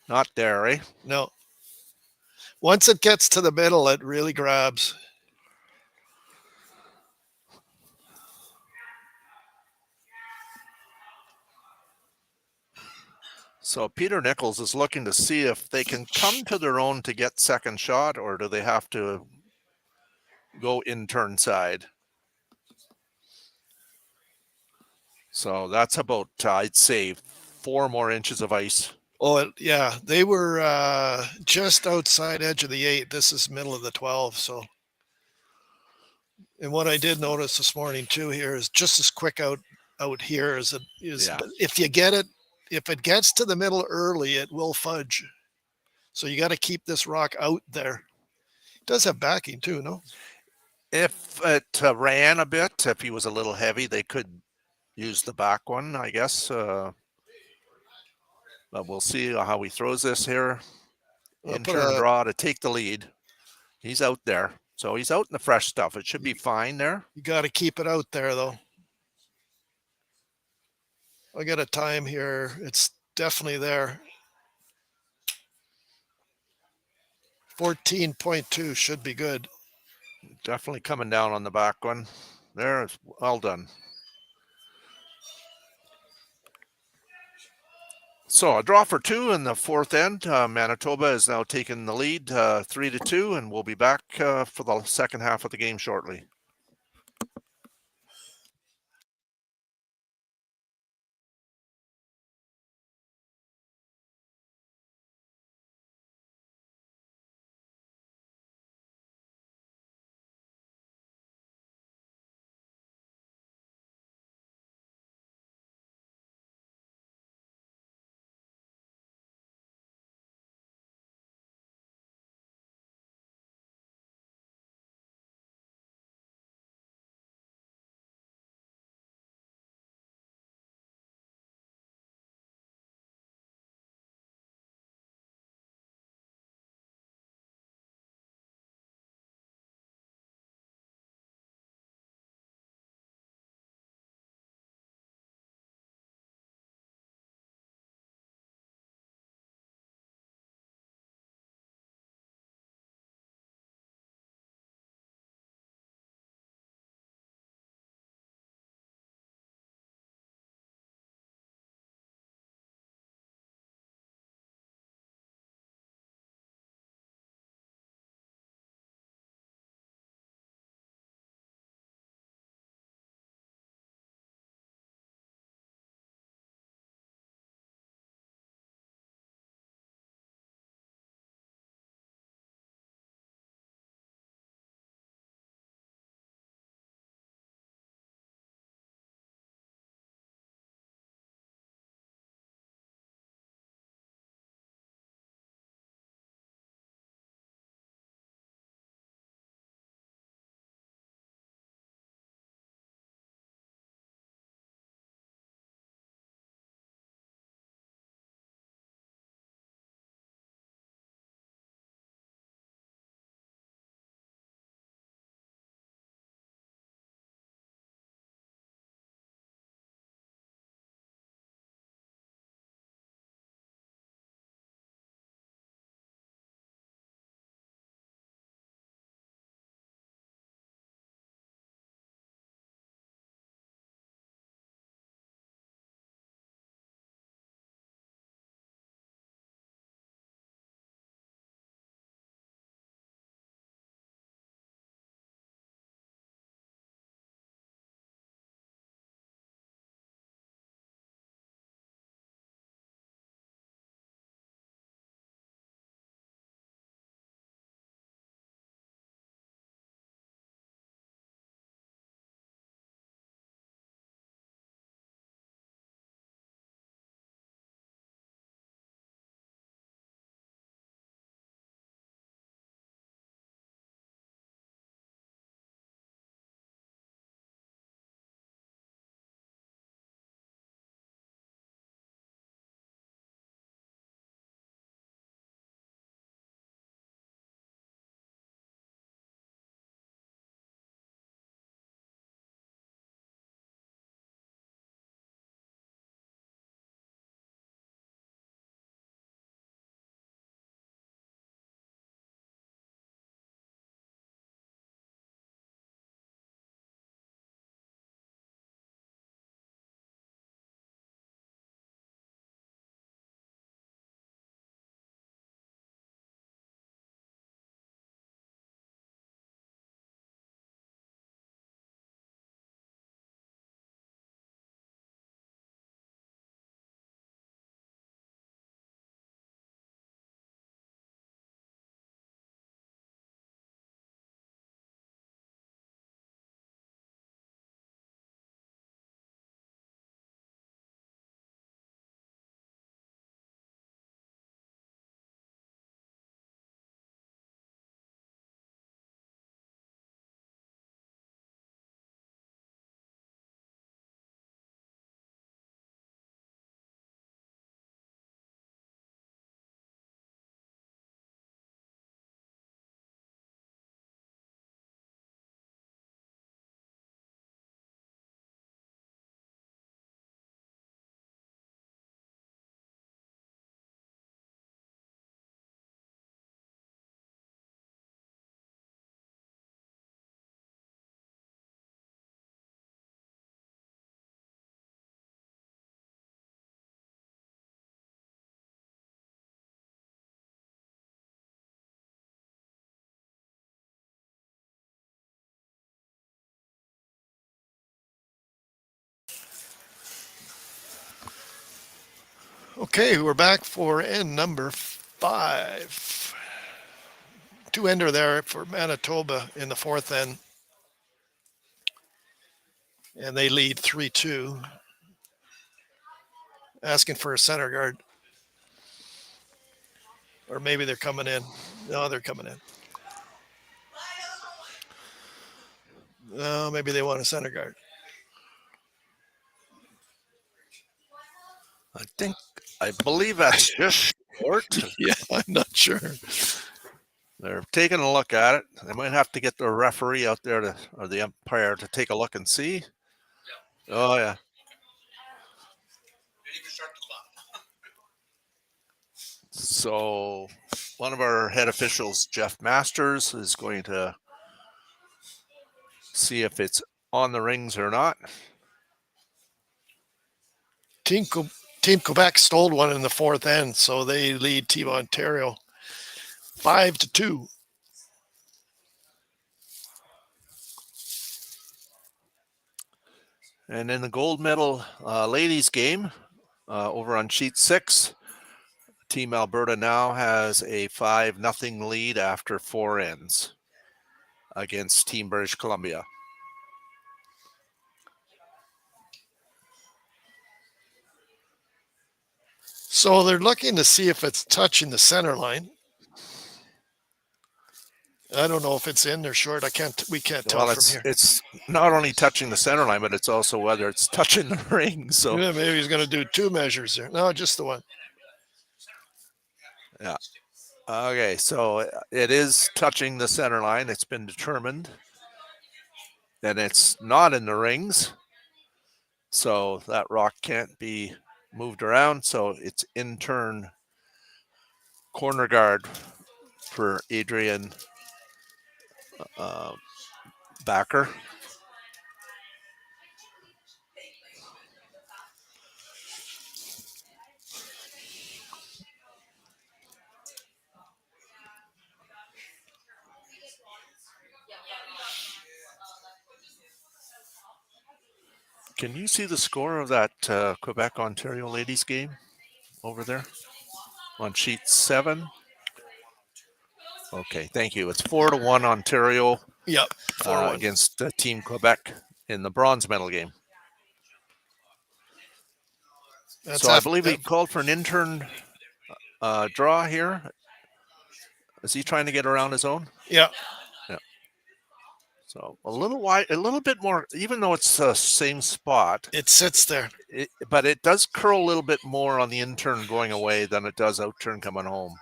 Not there, eh? No. Once it gets to the middle, it really grabs. So Peter Nichols is looking to see if they can come to their own to get second shot, or do they have to go intern side? So that's about, I'd say, 4 more inches of ice. Oh, yeah. They were just outside edge of the 8. This is middle of the 12. So, and what I did notice this morning too here is just as quick out here as it is. Yeah. But if you get it, if it gets to the middle early, it will fudge. So you got to keep this rock out there. It does have backing too, no? If it ran a bit, if he was a little heavy, they could use the back one, I guess. But we'll see how he throws this here. Intern draw to take the lead. He's out there. So he's out in the fresh stuff. It should be fine there. You got to keep it out there, though. I got a time here. It's definitely there. 14.2 should be good. Definitely coming down on the back one. There, it's well done. So a draw for 2 in the fourth end. Manitoba is now taking the lead 3-2, and we'll be back for the second half of the game shortly. Okay, we're back for end number 5. Two-ender there for Manitoba in the fourth end. And they lead 3-2. Asking for a center guard. Or maybe they're coming in. No, they're coming in. No, maybe they want a center guard. I believe that's just short. Yeah, I'm not sure. They're taking a look at it. They might have to get the referee out there or the umpire to take a look and see. Oh yeah. So one of our head officials, Jeff Masters, is going to see if it's on the rings or not. Team Quebec stole one in the fourth end, so they lead Team Ontario 5-2. And in the gold medal ladies game over on sheet 6, Team Alberta now has a 5-0 lead after 4 ends against Team British Columbia. So they're looking to see if it's touching the center line. I don't know if it's in or short. We can't tell from here. It's not only touching the center line, but it's also whether it's touching the ring. So yeah, maybe he's going to do 2 measures there. No, just the one. Yeah. Okay, so it is touching the center line. It's been determined. And it's not in the rings. So that rock can't be moved around. So it's in turn corner guard for Adrian Backer. Can you see the score of that Quebec Ontario ladies game over there on sheet 7? Okay, thank you. It's 4-1 Ontario. Yep, 4-1 against Team Quebec in the bronze medal game. So I believe he called for an intern draw here. Is he trying to get around his own? Yeah. So a little wide, a little bit more, even though it's the same spot. It sits there. But it does curl a little bit more on the intern going away than it does out turn coming home.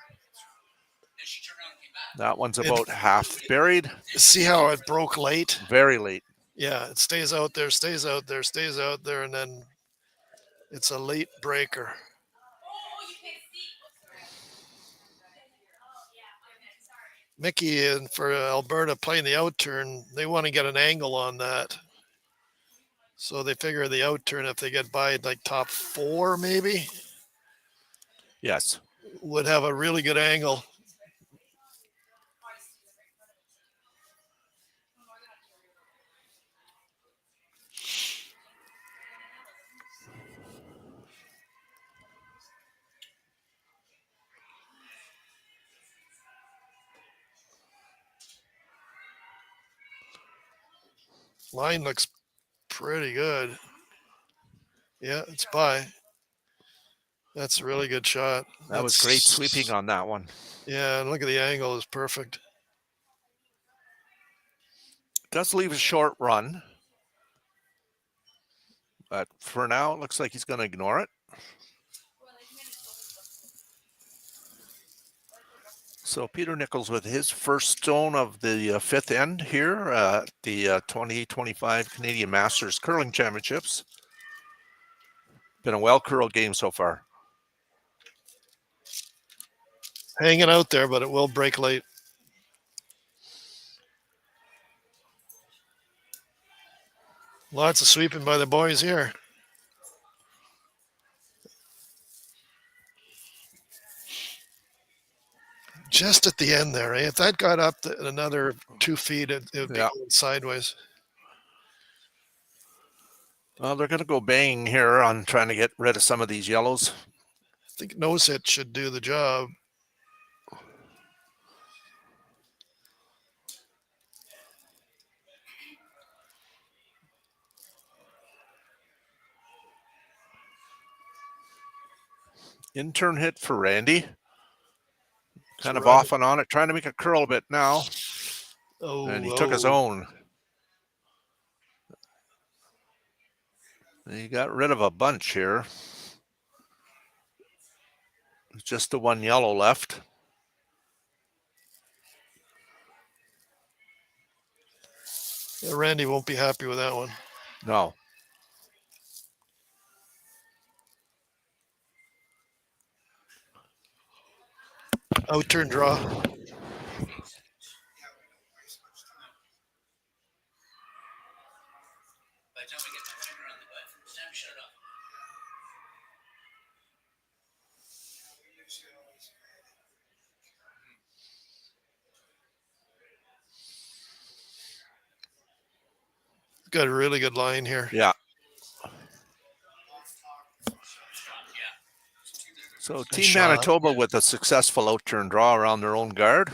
That one's about half buried. See how it broke late? Very late. Yeah, it stays out there, stays out there, stays out there, and then it's a late breaker. Mickey and for Alberta playing the out turn, they want to get an angle on that. So they figure the out turn, if they get by like top 4 maybe. Yes. Would have a really good angle. Line looks pretty good. Yeah, it's by. That's a really good shot. That was great sweeping on that one. Yeah, and look at the angle, is perfect. Does leave a short run. But for now, it looks like he's going to ignore it. So Peter Nichols with his first stone of the fifth end here at the 2025 Canadian Masters Curling Championships. Been a well-curled game so far. Hanging out there, but it will break late. Lots of sweeping by the boys here. Just at the end there, eh? If that got up another 2 feet, it would be going sideways. Well, they're going to go banging here on trying to get rid of some of these yellows. think nose hit should do the job. In turn hit for Randy. Kind So of off and on it, trying to make a curl a bit now. And he took his oh. own. He got rid of a bunch here. Just the one yellow left. Yeah, Randy won't be happy with that one. No. Out turn draw. Got a really good line here. Yeah. So Nice Team shot. Manitoba with a successful out turn draw around their own guard.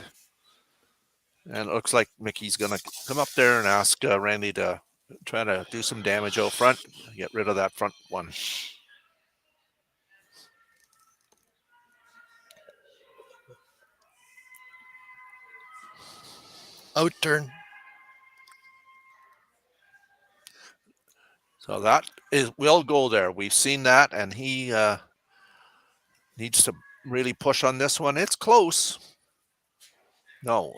And it looks like Mickey's going to come up there and ask Randy to try to do some damage out front, get rid of that front one. Out turn. So that will go there. We've seen that, and he needs to really push on this one. It's close. No.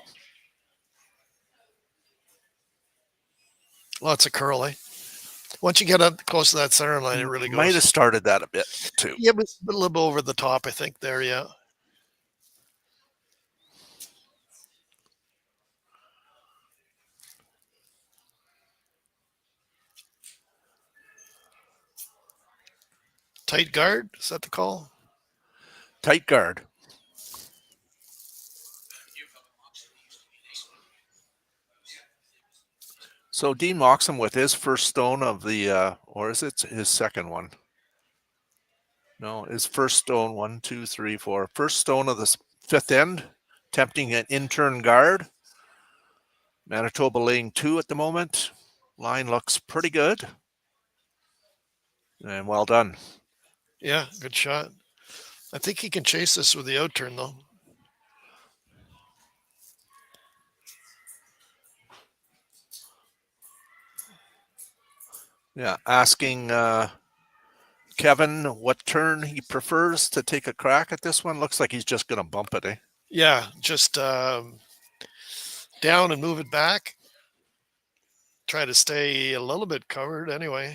Lots of curl, eh? Once you get up close to that center line, it really goes. Might have started that a bit too. Yeah, but a little bit over the top, I think, there, yeah. Tight guard, is that the call? Tight guard. So Dean Moxham with his first stone of the, or is it his second one? No, his first stone, 1, 2, 3, 4. First stone of the fifth end, attempting an in-turn guard. Manitoba laying 2 at the moment. Line looks pretty good. And well done. Yeah, good shot. I think he can chase this with the out turn, though. Yeah, asking Kevin what turn he prefers to take a crack at this one. Looks like he's just going to bump it, eh? Yeah, just down and move it back. Try to stay a little bit covered anyway.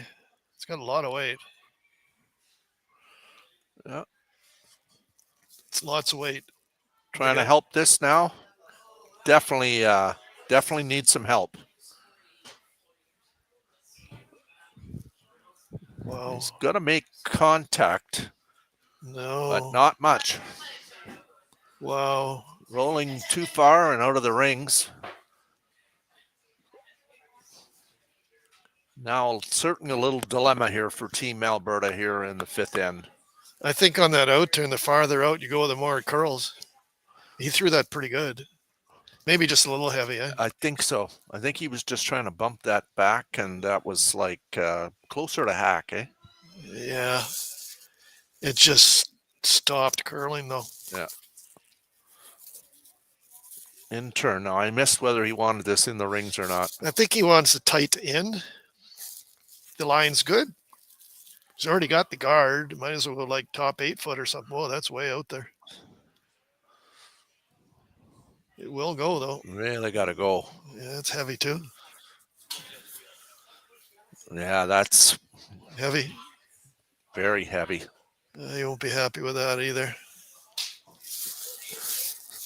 It's got a lot of weight. Yeah. It's lots of weight. Trying to help this now. Definitely needs some help. Wow. He's going to make contact. No. But not much. Wow. Rolling too far and out of the rings. Now, certainly a little dilemma here for Team Alberta here in the fifth end. I think on that out turn, the farther out you go, the more it curls. He threw that pretty good. Maybe just a little heavy, eh? I think so. I think he was just trying to bump that back, and that was like closer to hack, eh? Yeah. It just stopped curling, though. Yeah. In turn. Now, I missed whether he wanted this in the rings or not. I think he wants a tight in. The line's good. He's already got the guard. Might as well go like top 8 foot or something. Whoa, that's way out there. It will go, though. Really got to go. Yeah, it's heavy, too. Yeah, that's heavy. Very heavy. You won't be happy with that either.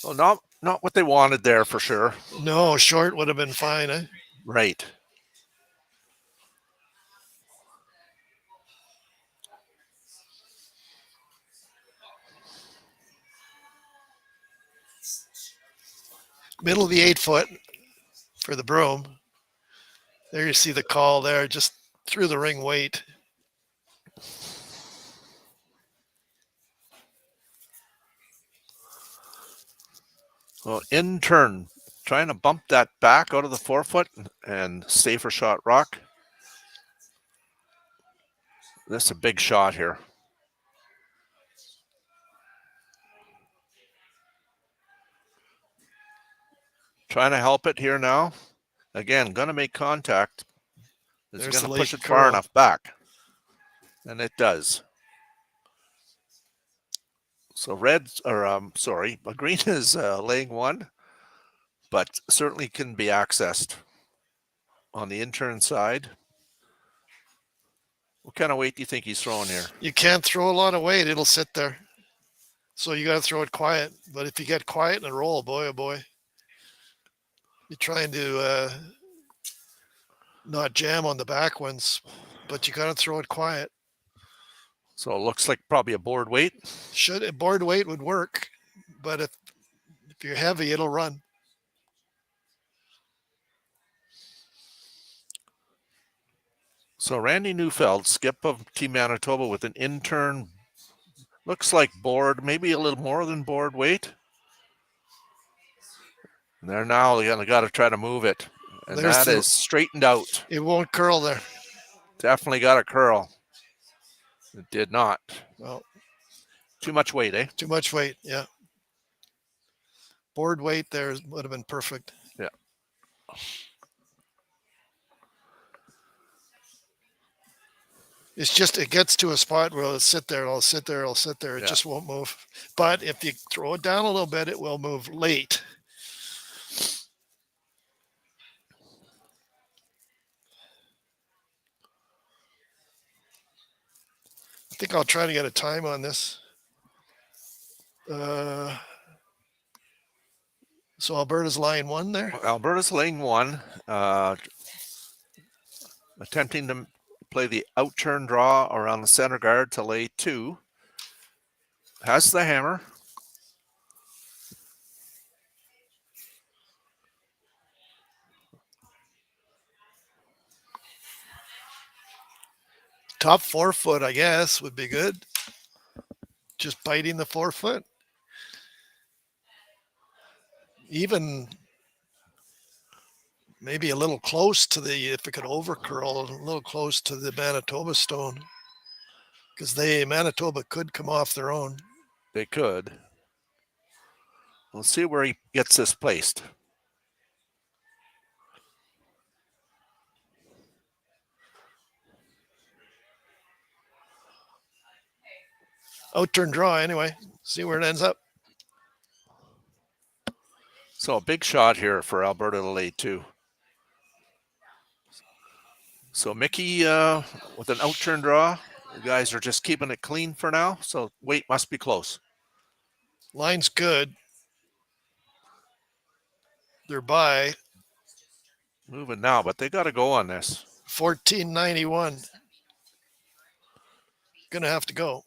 Well, not what they wanted there for sure. No, short would have been fine, eh? Right. Middle of the 8 foot for the broom. There you see the call there, just through the ring weight. Well, in turn, trying to bump that back out of the 4 foot and safer shot rock. This is a big shot here. Trying to help it here now. Again, going to make contact. Is it There's going the to push late it far curl. enough back? And it does. So red, or sorry, green is laying one, but certainly can be accessed on the in-turn side. What kind of weight do you think he's throwing here? You can't throw a lot of weight; it'll sit there. So you got to throw it quiet. But if you get quiet and roll, boy, oh boy, you're trying to not jam on the back ones, but you got to throw it quiet. So it looks like probably a board weight. Should a board weight would work, but if you're heavy, it'll run. So Randy Neufeld, skip of Team Manitoba with an in-turn, looks like board, maybe a little more than board weight. And they're now got to try to move it. And There's that is straightened out. It won't curl there. Definitely got a curl. It did not. Well, Too much weight, eh? too much weight. Yeah. Board weight there would have been perfect. Yeah. It's just it gets to a spot where it'll sit there, it'll sit there, it'll sit there. It Yeah. just won't move. But if you throw it down a little bit, it will move late. I think I'll try to get a time on this. So Alberta's line one there. Alberta's laying one, attempting to play the out-turn draw around the center guard to lay two. Has the hammer. Top 4 foot, I guess, would be good. Just biting the 4 foot. Even maybe a little close to the, if it could overcurl, a little close to the Manitoba stone. Because Manitoba could come off their own. They could. We'll see where he gets this placed. Out-turn draw anyway. See where it ends up. So a big shot here for Alberta to lay two. So Mickey with an out-turn draw. The guys are just keeping it clean for now. So weight must be close. Line's good. They're by Moving now, but they got to go on this. 1491. Gonna have to go.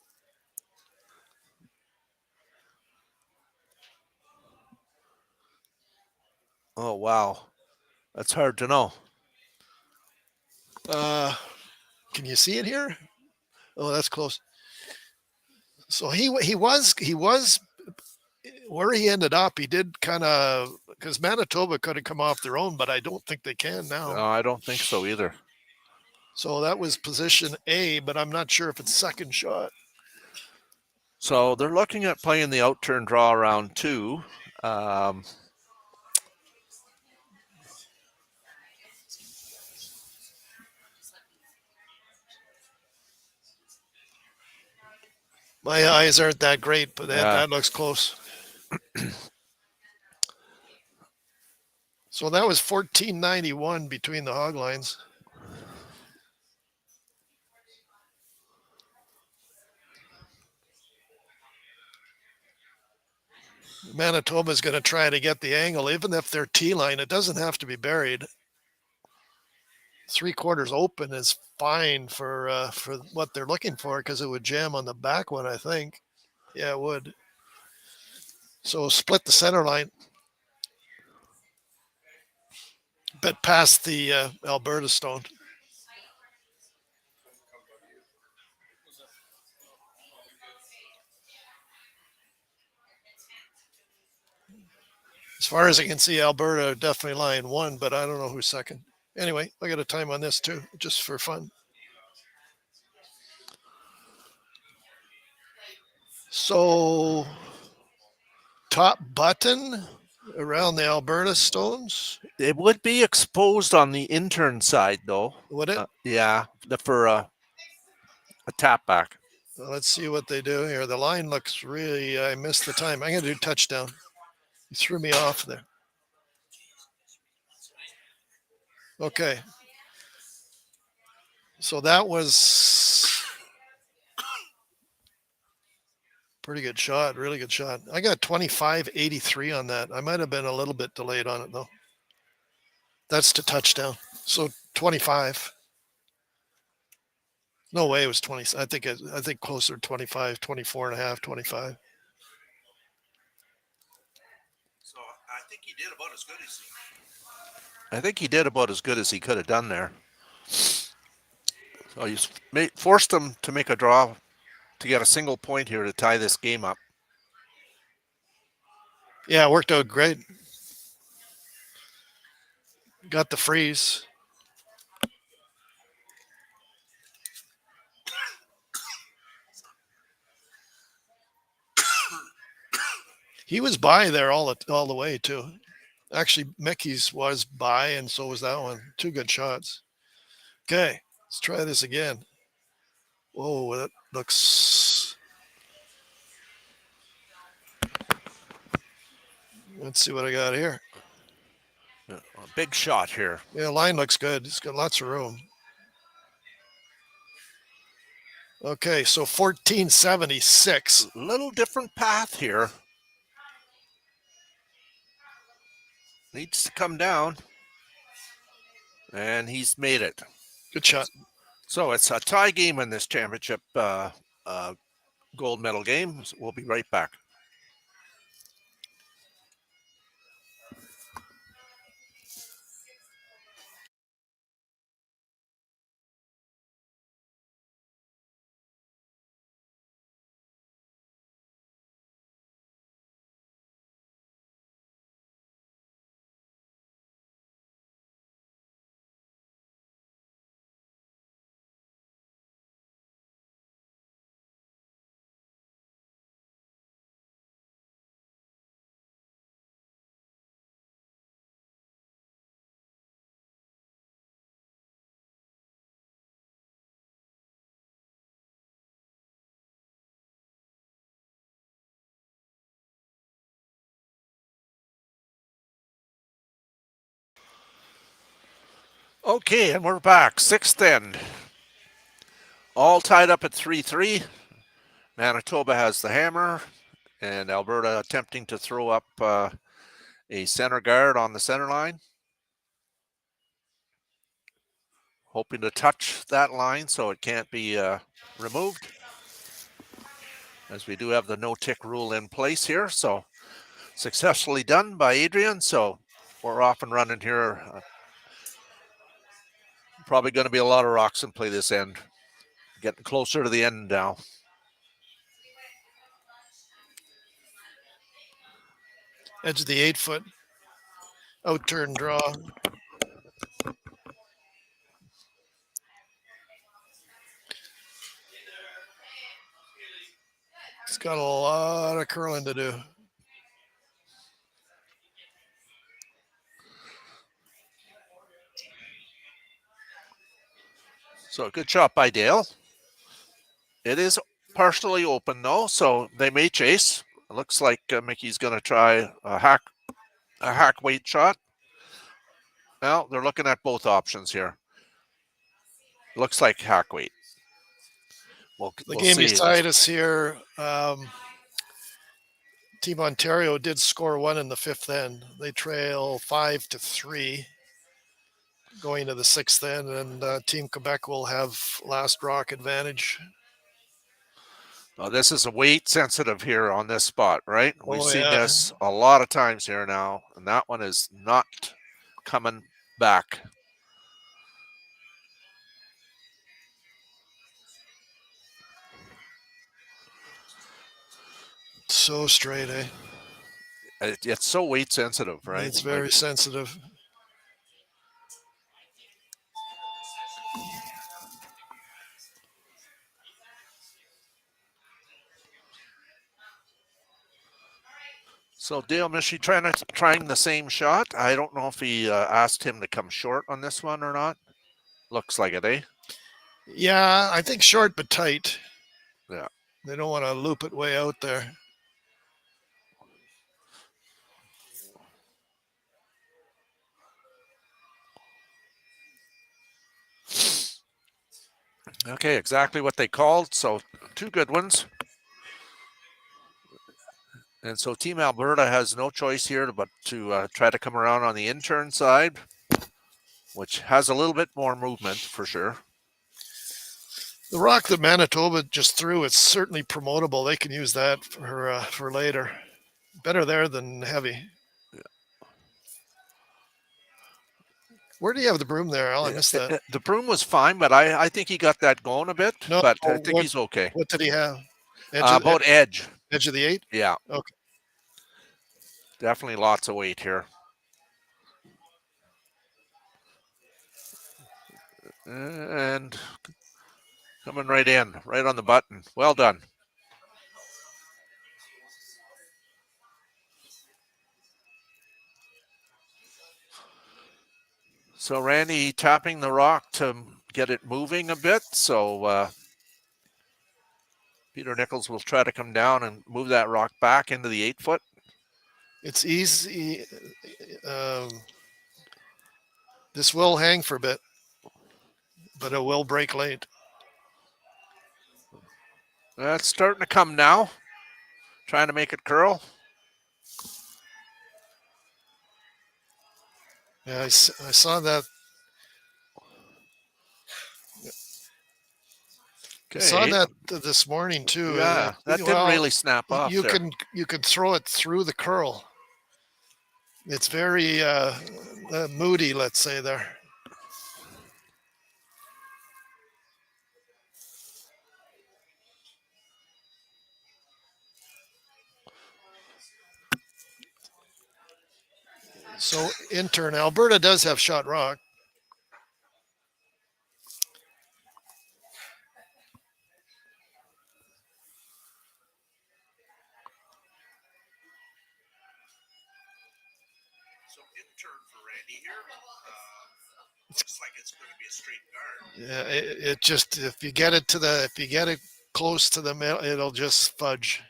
Oh wow, that's hard to know. Can you see it here? Oh, that's close. So he was where he ended up. He did kind of, because Manitoba could have come off their own, but I don't think they can now. No, I don't think so either. So that was position A, but I'm not sure if it's second shot. So they're looking at playing the out-turn draw around two. My eyes aren't that great, but that looks close. So that was 1491 between the hog lines. Manitoba's going to try to get the angle, even if they're T-line. It doesn't have to be buried. 3/4 open is fine for what they're looking for, because it would jam on the back one, I think. Yeah, it would. So split the center line, but past the Alberta stone. As far as I can see, Alberta definitely lying one, but I don't know who's second. Anyway, I got a time on this too, just for fun. So, top button around the Alberta stones. It would be exposed on the intern side, though. Would it? Yeah, for a tap back. Let's see what they do here. The line looks really. I missed the time. I'm going to do touchdown. You threw me off there. Okay. So that was pretty good shot. Really good shot. I got 25.83 on that. I might have been a little bit delayed on it though. That's to touchdown. So 25. No way it was 20. I think closer to 25, 24 and a half, 25. So I think he did about as good as I think he did about as good as he could have done there. So he's forced them to make a draw to get a single point here to tie this game up. Yeah, it worked out great. Got the freeze. He was by there all the way too. Actually, Mickey's was by, and so was that one. Two good shots. Okay, let's try this again. Whoa, that looks. Let's see what I got here. A big shot here. Yeah, line looks good. It's got lots of room. Okay, so 1476. Little different path here. Needs to come down. And he's made it. Good shot. So it's a tie game in this championship gold medal game. We'll be right back. Okay, and we're back. Sixth end. All tied up at 3-3. Manitoba has the hammer, and Alberta attempting to throw up a center guard on the center line. Hoping to touch that line so it can't be removed. As we do have the no-tick rule in place here. So successfully done by Adrian. So we're off and running here. Probably going to be a lot of rocks in play this end. Getting closer to the end now. Edge of the 8-foot. Out turn draw. It's got a lot of curling to do. So good shot by Dale. It is partially open though, so they may chase. It looks like Mickey's going to try a hack weight shot. Well, they're looking at both options here. Looks like hack weight. The game beside us here, Team Ontario did score one in the fifth end. They trail 5-3 going to the sixth end, and Team Quebec will have last rock advantage. This is a weight sensitive here on this spot, right? We've seen this a lot of times here now, and that one is not coming back. So straight, eh? It's so weight sensitive, right? It's very sensitive. So Dale Mishi trying the same shot. I don't know if he asked him to come short on this one or not. Looks like it, eh? Yeah, I think short but tight. Yeah. They don't want to loop it way out there. Okay, exactly what they called. So 2 good ones. And so Team Alberta has no choice here but to try to come around on the in-turn side, which has a little bit more movement for sure. The rock that Manitoba just threw, it's certainly promotable. They can use that for later. Better there than heavy. Yeah. Where do you have the broom there, Al? I missed that. The broom was fine, but I think he got that going a bit. No, but I think he's okay. What did he have? About edge. Edge of the 8? Yeah. Okay. Definitely lots of weight here. And coming right in, right on the button. Well done. So Randy tapping the rock to get it moving a bit. So Peter Nichols will try to come down and move that rock back into the 8-foot. It's easy. This will hang for a bit, but it will break late. That's starting to come now. Trying to make it curl. Yeah, I saw that. Okay. I saw that this morning too. Yeah, that didn't really snap off. You can throw it through the curl. It's very moody, let's say there. So intern, Alberta does have shot rock. So intern for Randy here. Looks like it's going to be a straight guard. Yeah, it just if you get it close to the middle, it'll just fudge.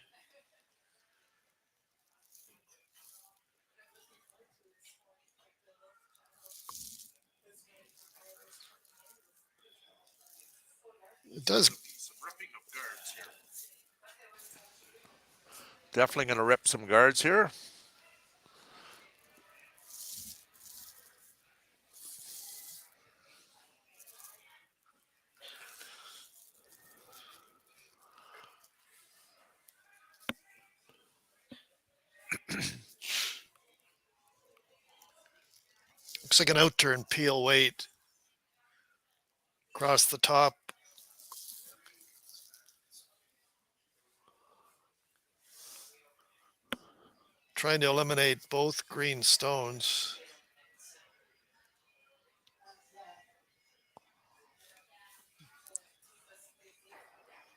It does. Some ripping of guards here. Definitely going to rip some guards here. Looks like an outturn peel weight across the top. Trying to eliminate both green stones.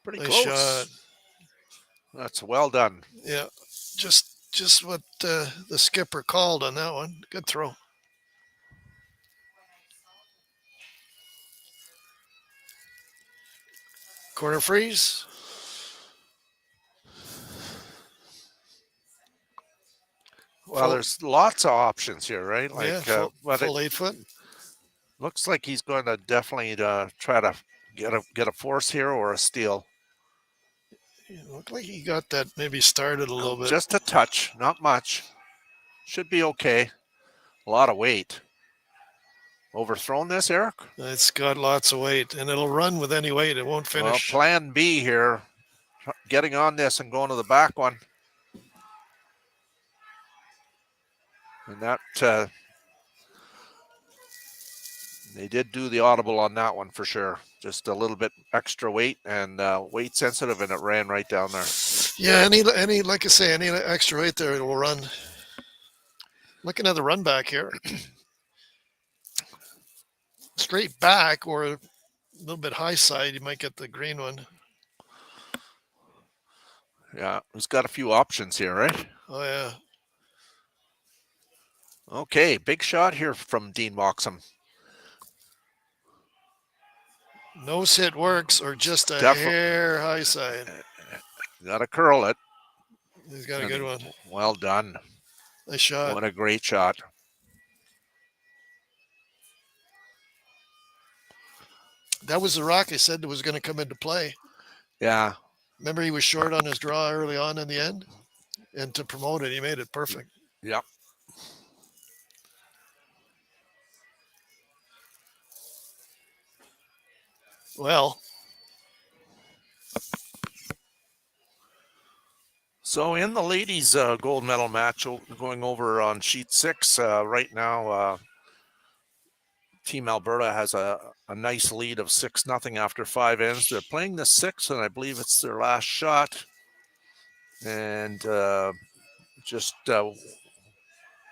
Pretty Nice close. shot. That's well done. Yeah, just what the skipper called on that one. Good throw. Corner freeze. Well, there's lots of options here, right? Like, yeah, full 8-foot. Looks like he's going to definitely try to get a force here or a steal. It looked like he got that maybe started a little bit. Just a touch, not much. Should be okay. A lot of weight. Overthrown this, Eric? It's got lots of weight, and it'll run with any weight. It won't finish. Well, plan B here. Getting on this and going to the back one. And that, they did do the audible on that one for sure. Just a little bit extra weight and weight sensitive, and it ran right down there. Yeah, any like I say, any extra weight there, it will run. Looking at the run back here. Straight back or a little bit high side, you might get the green one. Yeah, he's got a few options here, right? Oh, yeah. Okay, big shot here from Dean Moxham. Nose hit works or just a Definitely hair high side. got to curl it. He's got a good one. Well done. Nice shot. What a great shot. That was the rock I said that was going to come into play. Yeah. Remember, he was short on his draw early on in the end? And to promote it, he made it perfect. Yep. Well, so in the ladies' gold medal match, going over on sheet 6 right now, Team Alberta has a nice lead of 6-0 after 5 ends. They're playing the 6th, and I believe it's their last shot. And just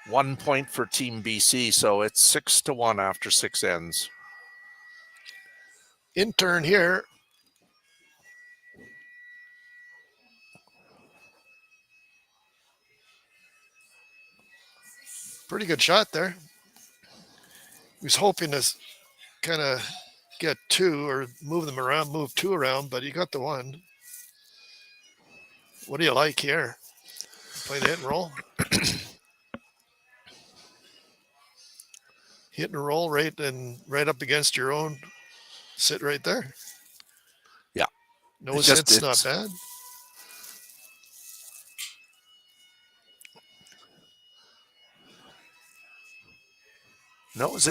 1 point for Team BC, so it's 6-1 after 6 ends. intern here. Pretty good shot there. He was hoping to kind of get 2 or move them around, move 2 around, but he got the 1. What do you like here? Play the hit and roll. Hit and roll right up against your own. Sit right there. Yeah. No hit's not bad.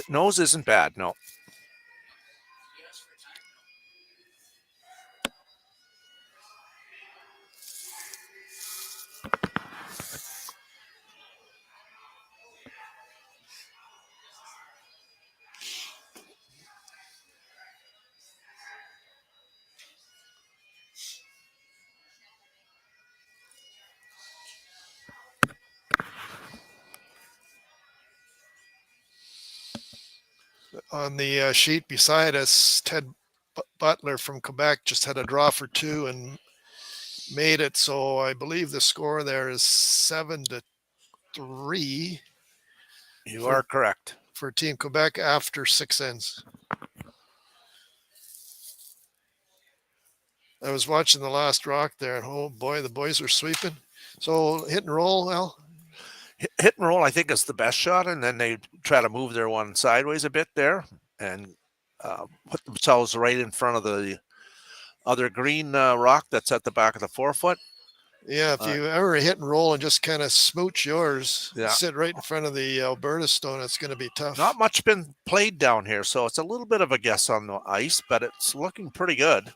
Nose isn't bad, no. On the sheet beside us, Ted Butler from Quebec just had a draw for 2 and made it. So I believe the score there is 7-3. You are correct. For Team Quebec after 6 ends. I was watching the last rock there, and oh boy, the boys are sweeping. So hit and roll, Al? Hit and roll, I think, is the best shot, and then they try to move their one sideways a bit there and put themselves right in front of the other green rock that's at the back of the forefoot. Yeah, if you ever hit and roll and just kind of smooch yours, sit right in front of the Alberta stone, it's going to be tough. Not much been played down here, so it's a little bit of a guess on the ice, but it's looking pretty good.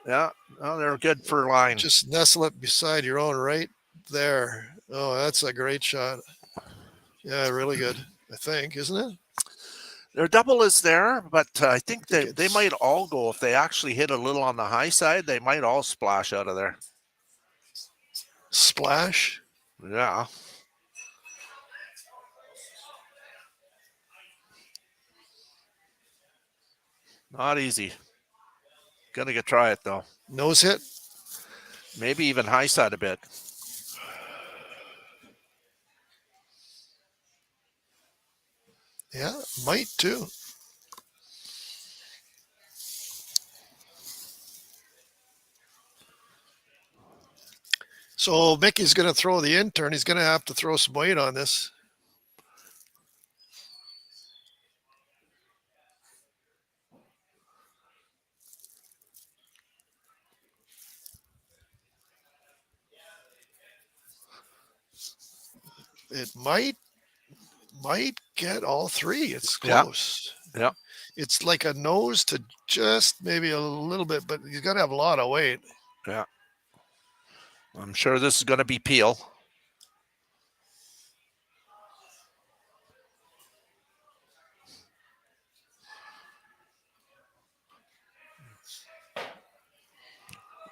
Yeah, oh, they're good for line. Just nestle it beside your own right there. Oh, that's a great shot. Yeah, really good, I think, isn't it? Their double is there, but I think they might all go. If they actually hit a little on the high side, they might all splash out of there. Splash? Yeah. Not easy. Gonna try it though. Nose hit? Maybe even high side a bit. Yeah, might too. So Mickey's going to throw the intern. He's going to have to throw some weight on this. It might get all 3. It's close. Yeah. It's like a nose to just maybe a little bit, but you got to have a lot of weight. Yeah. I'm sure this is going to be Peel.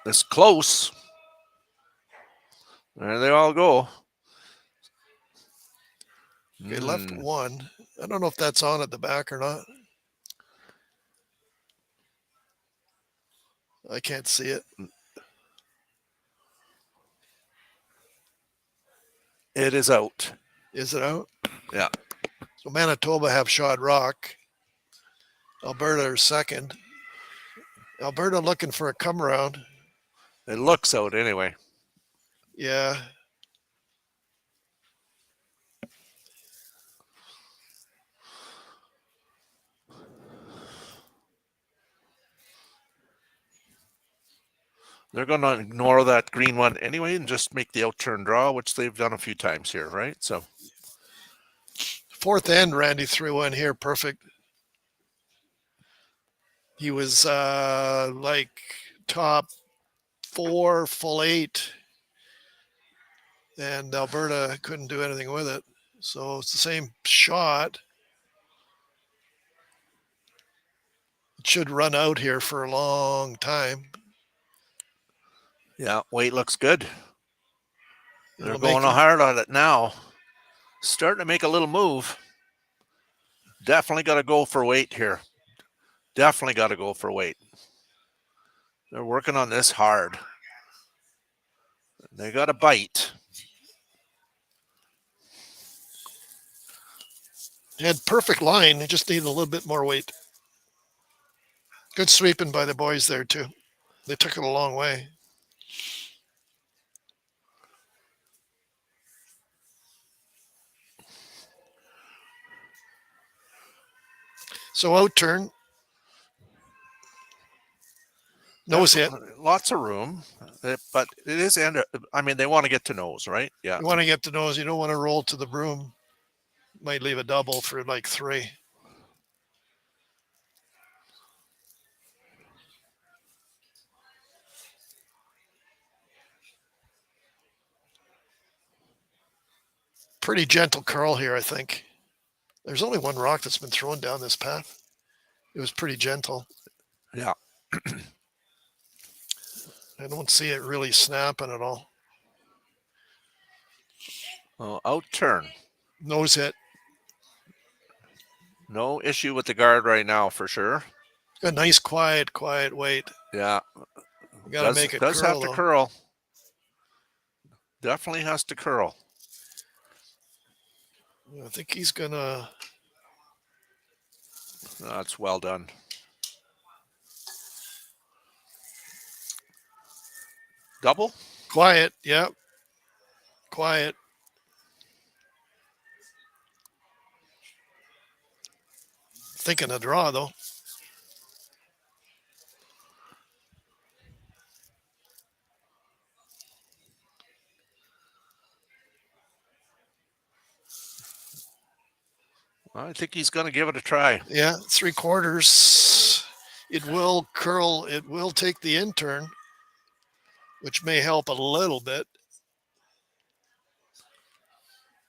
It's close. There they all go. Okay, left Mm, one. I don't know if that's on at the back or not. I can't see it. it is out. Is it out? Yeah, So Manitoba have shot rock. Alberta are second. Alberta looking for a come around. it looks out anyway. Yeah. They're going to ignore that green one anyway and just make the out turn draw, which they've done a few times here, right? So Fourth end, Randy threw one here. Perfect. He was like top 4, full 8, and Alberta couldn't do anything with it. So it's the same shot. It should run out here for a long time. yeah, weight looks good. They're It'll going make him, hard on it now. Starting to make a little move. Definitely got to go for weight here. Definitely got to go for weight. They're working on this hard. They got a bite. had perfect line. It just needed a little bit more weight. Good sweeping by the boys there, too. They took it a long way. So out turn. Nose hit. Lots of room, but it is end. I mean, they want to get to nose, right? Yeah. You want to get the nose. You don't want to roll to the broom. Might leave a double for like 3. Pretty gentle curl here, I think. There's only one rock that's been thrown down this path. It was pretty gentle. Yeah. I don't see it really snapping at all. Well, out turn. Nose hit. No issue with the guard right now for sure. A nice, quiet weight. Yeah. You got to make it does curl, have to though. curl. Definitely has to curl. I think he's going to. That's well done. Double? Quiet. Yep. Quiet. Thinking a draw, though. I think he's going to give it a try. Yeah, 3/4. It will curl. It will take the in turn, which may help a little bit.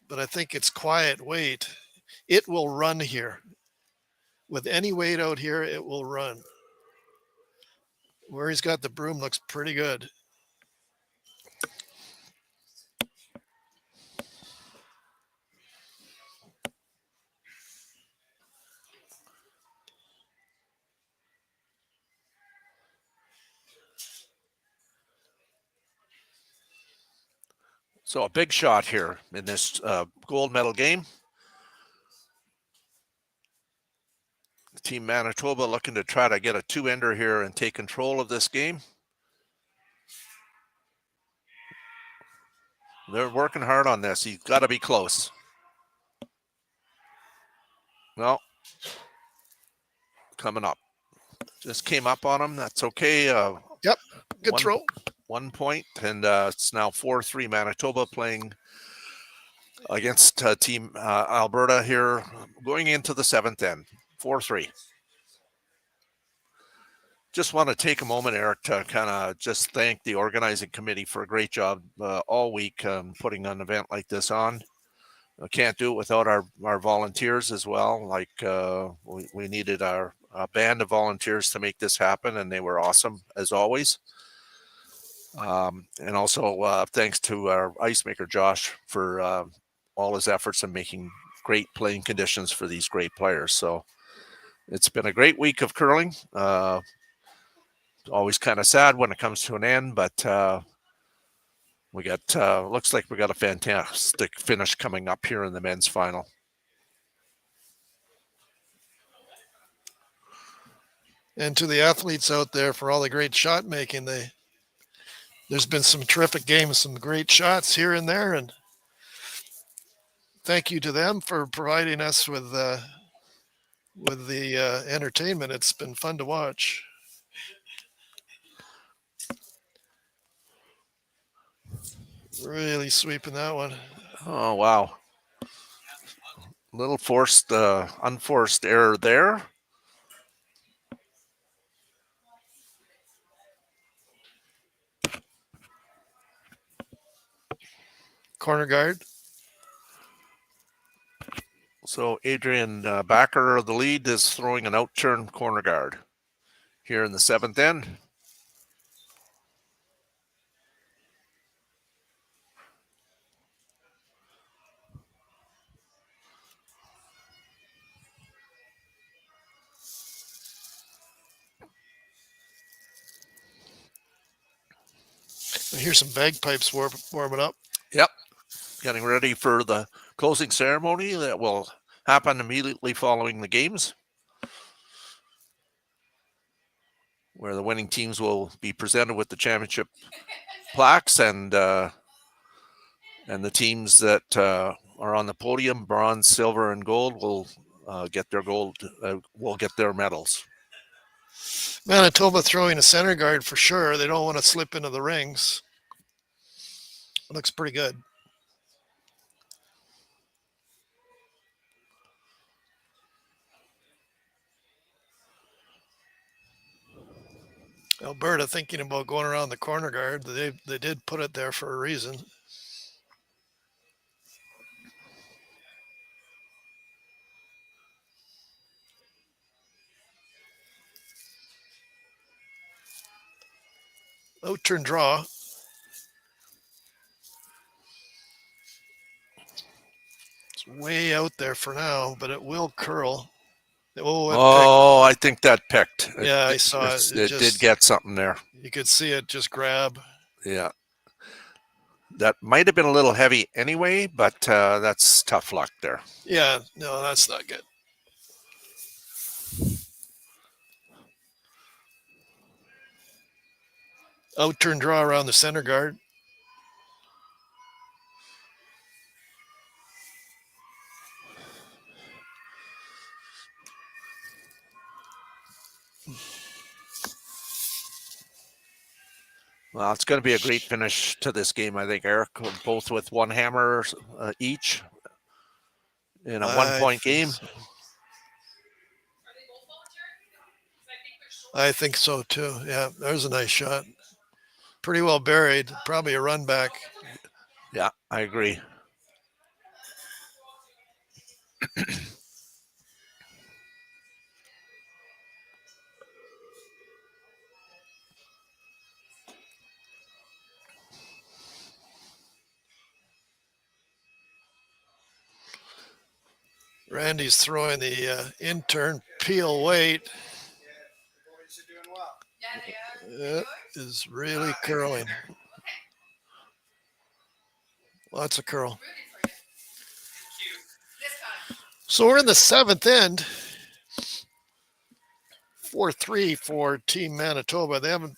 But I think it's quiet weight. It will run here. With any weight out here, it will run. Where he's got the broom looks pretty good. So a big shot here in this gold medal game. Team Manitoba looking to try to get a 2-ender here and take control of this game. They're working hard on this. He's got to be close. No. Coming up. Just came up on him. That's okay. Yep. Good throw. 1 point, and it's now 4-3 Manitoba playing against Team Alberta here, going into the 7th end. 4-3. Just want to take a moment, Eric, to kind of just thank the organizing committee for a great job all week putting an event like this on. I can't do it without our volunteers as well. Like we needed our band of volunteers to make this happen, and they were awesome as always. And also thanks to our ice maker Josh for all his efforts in making great playing conditions for these great players. So it's been a great week of curling. Always kind of sad when it comes to an end, but we got looks like we got a fantastic finish coming up here in the men's final. And to the athletes out there for all the great shot making, there's been some terrific games, some great shots here and there, and thank you to them for providing us with the entertainment. It's been fun to watch. Really sweeping that one. Oh wow! Little forced, unforced error there. Corner guard. So Adrian Backer, the lead, is throwing an out-turn corner guard here in the seventh end. I hear some bagpipes warming up. Yep, getting ready for the closing ceremony that will happen immediately following the games, where the winning teams will be presented with the championship plaques, and the teams that are on the podium, bronze, silver, and gold, will get their gold. Will get their medals. Manitoba throwing a center guard for sure. They don't want to slip into the rings. It looks pretty good. Alberta thinking about going around the corner guard. They did put it there for a reason. Out-turn draw. It's way out there for now, but it will curl. Oh, I think that picked. Yeah, I saw it. It did get something there. You could see it just grab. Yeah. That might have been a little heavy anyway, but that's tough luck there. Yeah, no, that's not good. Out-turn draw around the center guard. Well, it's going to be a great finish to this game, I think, Eric, both with one hammer each in a one-point game. I think so, too. Yeah, there's a nice shot. Pretty well buried. Probably a run back. Yeah, I agree. Randy's throwing the intern peel weight. It is really curling. Lots of curl. So we're in the seventh end. 4-3 for Team Manitoba. They haven't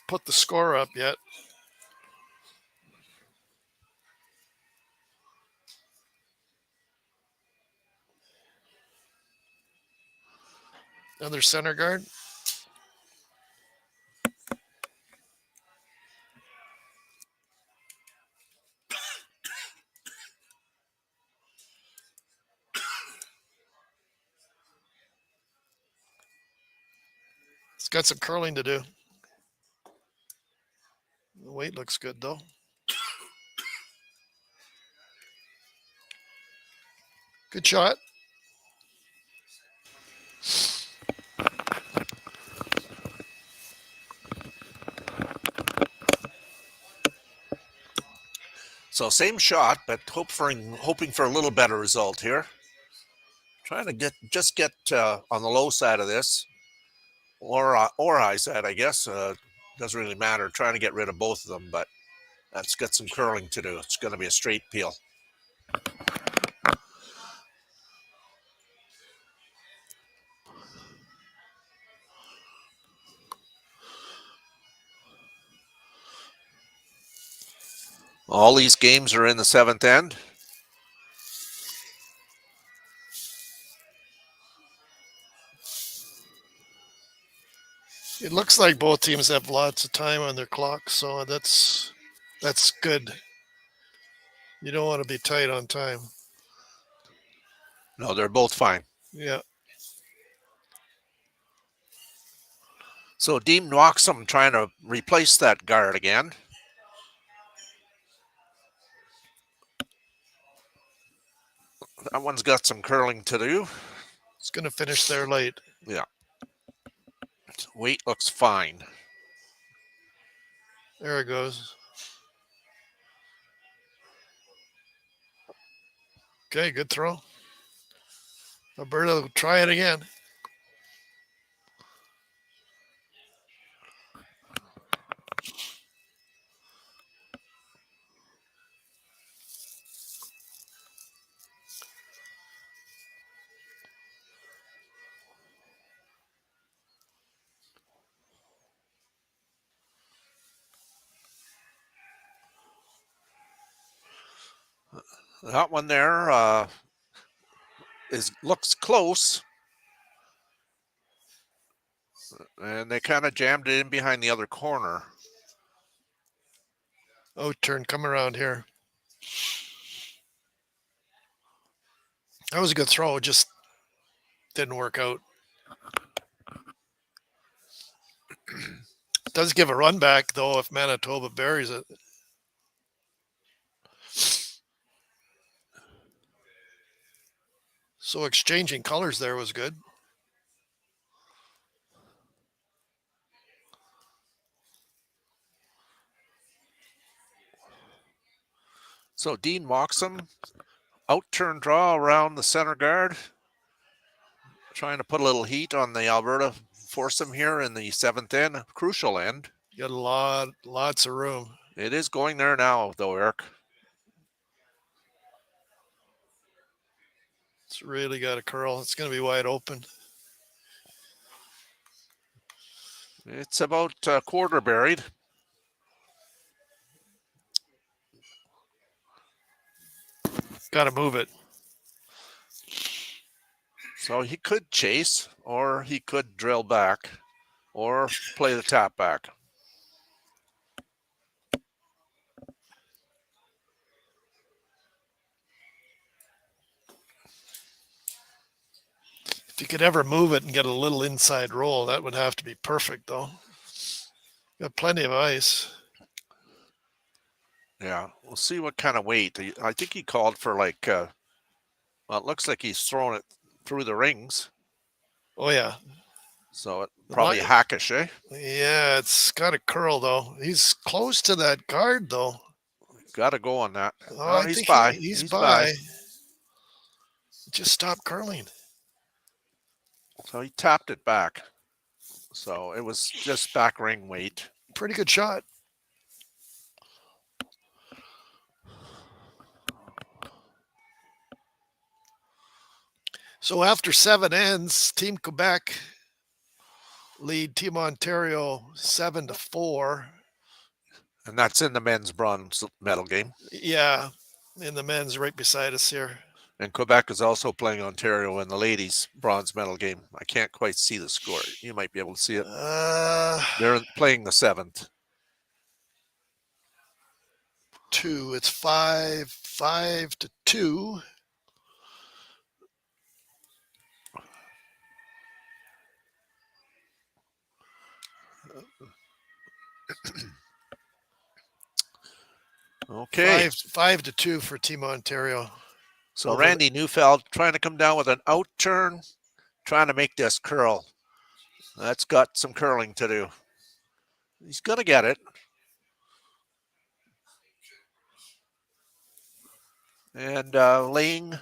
put the score up yet. Another center guard. It's got some curling to do. The weight looks good, though. Good shot. So same shot, but hoping for a little better result here. Trying to get on the low side of this, or high side, I guess. Doesn't really matter. Trying to get rid of both of them, but that's got some curling to do. It's going to be a straight peel. All these games are in the seventh end. It looks like both teams have lots of time on their clock, so that's good. You don't want to be tight on time. No, they're both fine. Yeah. So Dean Noxum trying to replace that guard again. That one's got some curling to do. It's going to finish there late. Yeah. Weight looks fine. There it goes. Okay, good throw. Alberta will try it again. That one there looks close. And they kind of jammed it in behind the other corner. Oh, turn, come around here. That was a good throw, just didn't work out. Does give a run back, though, if Manitoba buries it. So exchanging colors there was good. So Dean Moxham, out turn draw around the center guard. Trying to put a little heat on the Alberta foursome here in the seventh end, crucial end. You got lots of room. It is going there now, though, Eric. It's really got a curl. It's going to be wide open. It's about a quarter buried. Got to move it. So he could chase, or he could drill back, or play the tap back. If you could ever move it and get a little inside roll, that would have to be perfect, though. Got plenty of ice. Yeah, we'll see what kind of weight. I think he called for like, well, it looks like he's throwing it through the rings. Oh, yeah. So it probably hackish, eh? Yeah, it's got a curl, though. He's close to that guard, though. Got to go on that. Oh, he's by. He's by. Just stop curling. So he tapped it back. So it was just back ring weight. Pretty good shot. So after 7 ends, Team Quebec lead Team Ontario 7-4. And that's in the men's bronze medal game. Yeah, in the men's right beside us here. And Quebec is also playing Ontario in the ladies' bronze medal game. I can't quite see the score. You might be able to see it. They're playing the 7th. 2. It's 5-2. Okay. 5-2 for Team Ontario. So Randy Neufeld trying to come down with an out turn, trying to make this curl. That's got some curling to do. He's going to get it. And laying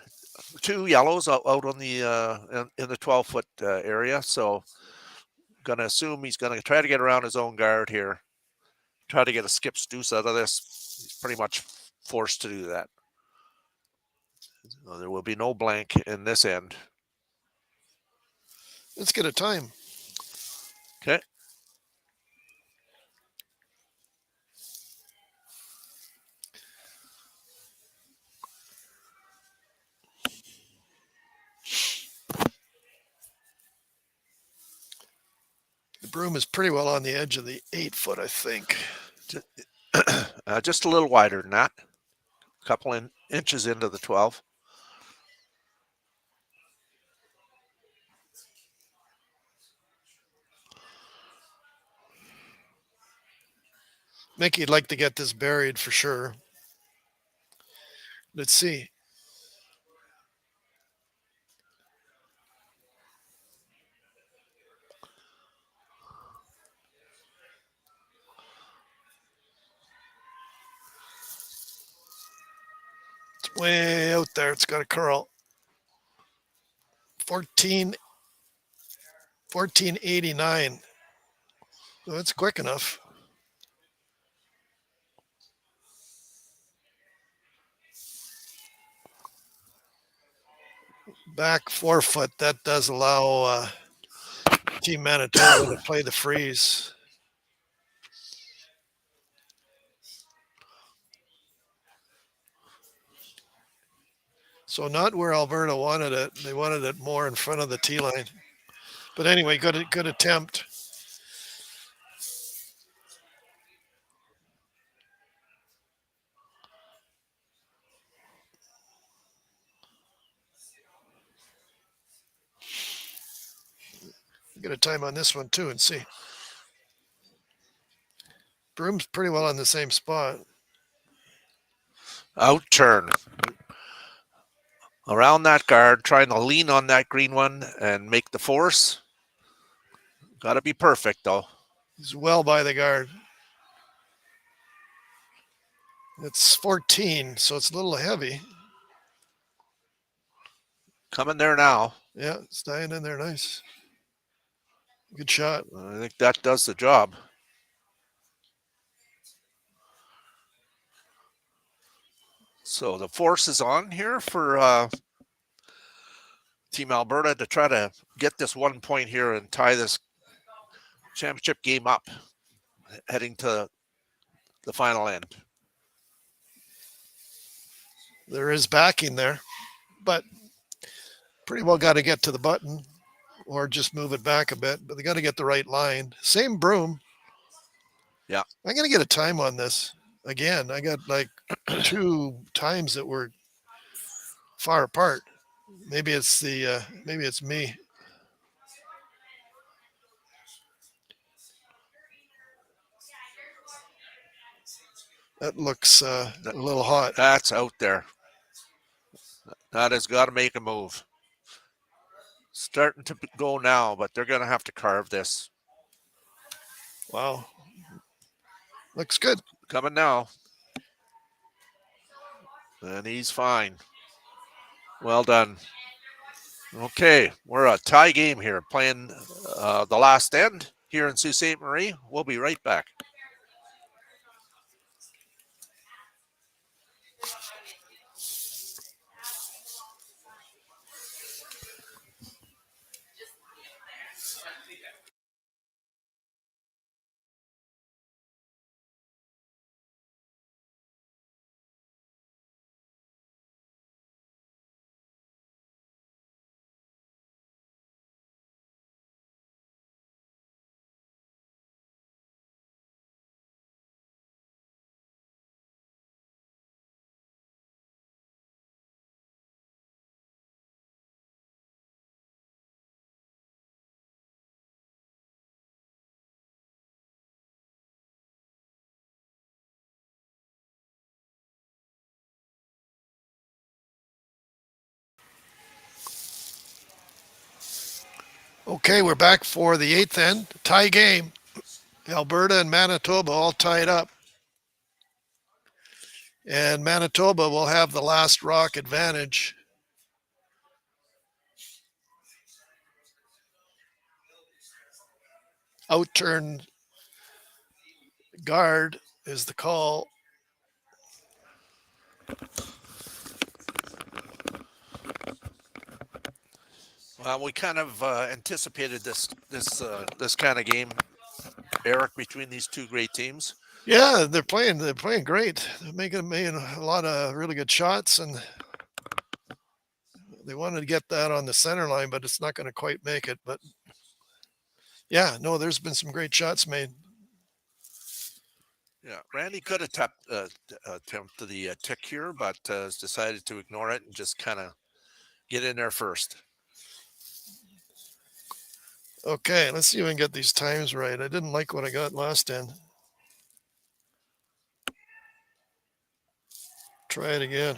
two yellows out on the in the 12-foot area. So going to assume he's going to try to get around his own guard here. Try to get a skip's deuce out of this. He's pretty much forced to do that. There will be no blank in this end. Let's get a time. Okay. The broom is pretty well on the edge of the 8-foot, I think. Just a little wider than that. A couple inches into the 12. Mickey'd like to get this buried for sure. Let's see. It's way out there. It's got a curl. 1489. So that's quick enough. Back 4-foot. That does allow Team Manitoba to play the freeze. So not where Alberta wanted it. They wanted it more in front of the tee line. But anyway, good attempt. Get a time on this one too and see. Broom's pretty well on the same spot. Out turn. Around that guard, trying to lean on that green one and make the force. Got to be perfect, though. He's well by the guard. It's 14, so it's a little heavy. Coming there now. Yeah, it's dying in there nice. Good shot. I think that does the job. So the force is on here for Team Alberta to try to get this 1 point here and tie this championship game up, heading to the final end. There is backing there, but pretty well got to get to the button or just move it back a bit, but they got to get the right line. Same broom. Yeah. I'm going to get a time on this. Again, I got like 2 times that were far apart. Maybe it's maybe it's me. That looks a little hot. That's out there. That has got to make a move. Starting to go now, but they're going to have to carve this. Wow. Looks good. Coming now. And he's fine. Well done. Okay, we're a tie game here, playing the last end here in Sault Ste. Marie. We'll be right back. Okay, we're back for the 8th end. Tie game. Alberta and Manitoba all tied up. And Manitoba will have the last rock advantage. Outturn guard is the call. Well, we kind of anticipated this kind of game, Eric, between these two great teams. Yeah, they're playing. They're playing great. They're making a lot of really good shots, and they wanted to get that on the center line, but it's not going to quite make it. But yeah, no, there's been some great shots made. Yeah, Randy could have attempted the tick here, but has decided to ignore it and just kind of get in there first. Okay, let's see if we can get these times right. I didn't like what I got last end. Try it again.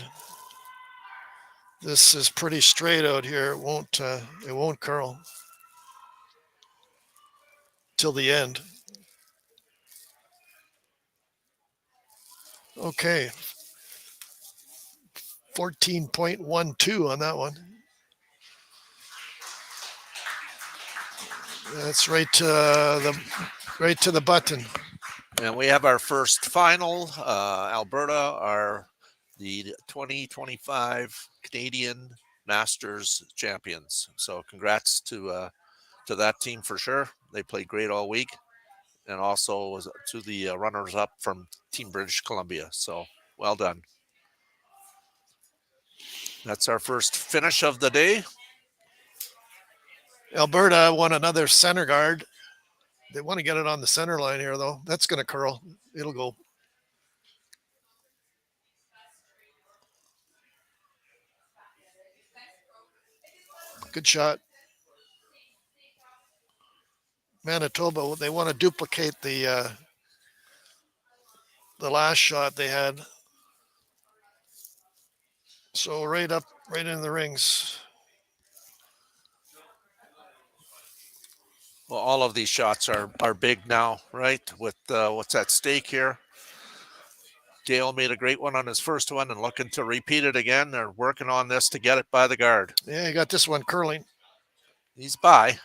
This is pretty straight out here. It won't curl till the end. Okay, 14.12 on that one. That's right to the button. And we have our first final. Alberta are the 2025 Canadian Masters champions. So congrats to that team for sure. They played great all week, and also to the runners up from Team British Columbia. So well done. That's our first finish of the day. Alberta won another center guard. They want to get it on the center line here, though. That's going to curl. It'll go. Good shot. Manitoba, they want to duplicate the last shot they had. So right in the rings. Well, all of these shots are big now, right? With what's at stake here. Dale made a great one on his first one and looking to repeat it again. They're working on this to get it by the guard. Yeah, you got this one curling. He's by.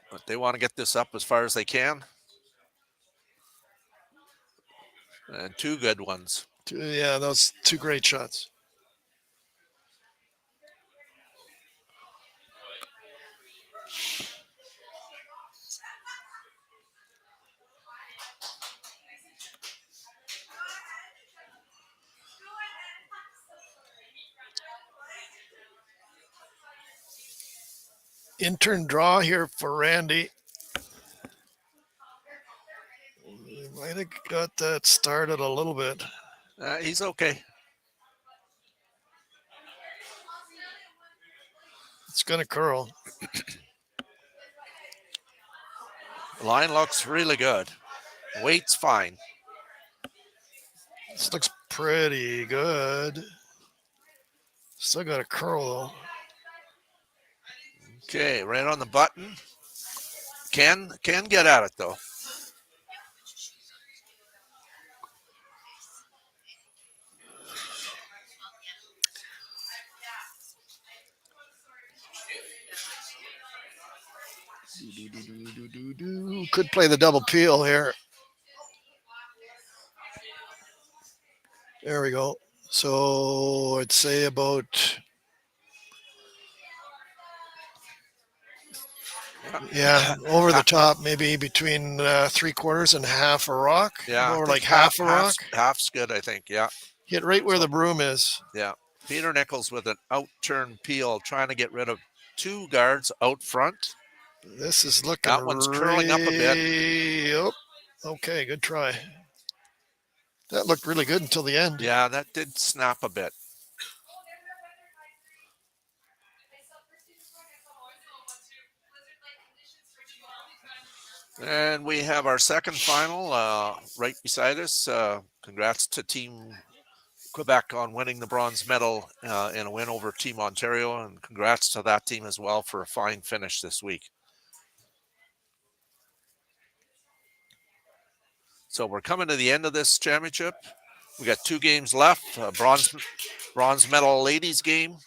But they want to get this up as far as they can. And two good ones. Yeah, those two great shots. Intern draw here for Randy. He might have got that started a little bit. He's okay. It's going to curl. Line looks really good. Weight's fine. This looks pretty good. Still got a curl, though. Okay, right on the button. Can get at it, though. Could play the double peel here. There we go. So I'd say about over the top, maybe between 3/4 and half a rock. Yeah, or like half a rock. Half's good, I think. Yeah. Hit right where the broom is. Yeah. Peter Nichols with an out-turn peel, trying to get rid of two guards out front. This is looking. That one's curling up a bit. Oh, okay, good try. That looked really good until the end. Yeah, that did snap a bit. And we have our second final right beside us. Congrats to Team Quebec on winning the bronze medal in a win over Team Ontario. And congrats to that team as well for a fine finish this week. So we're coming to the end of this championship. We got two games left. Bronze medal ladies game.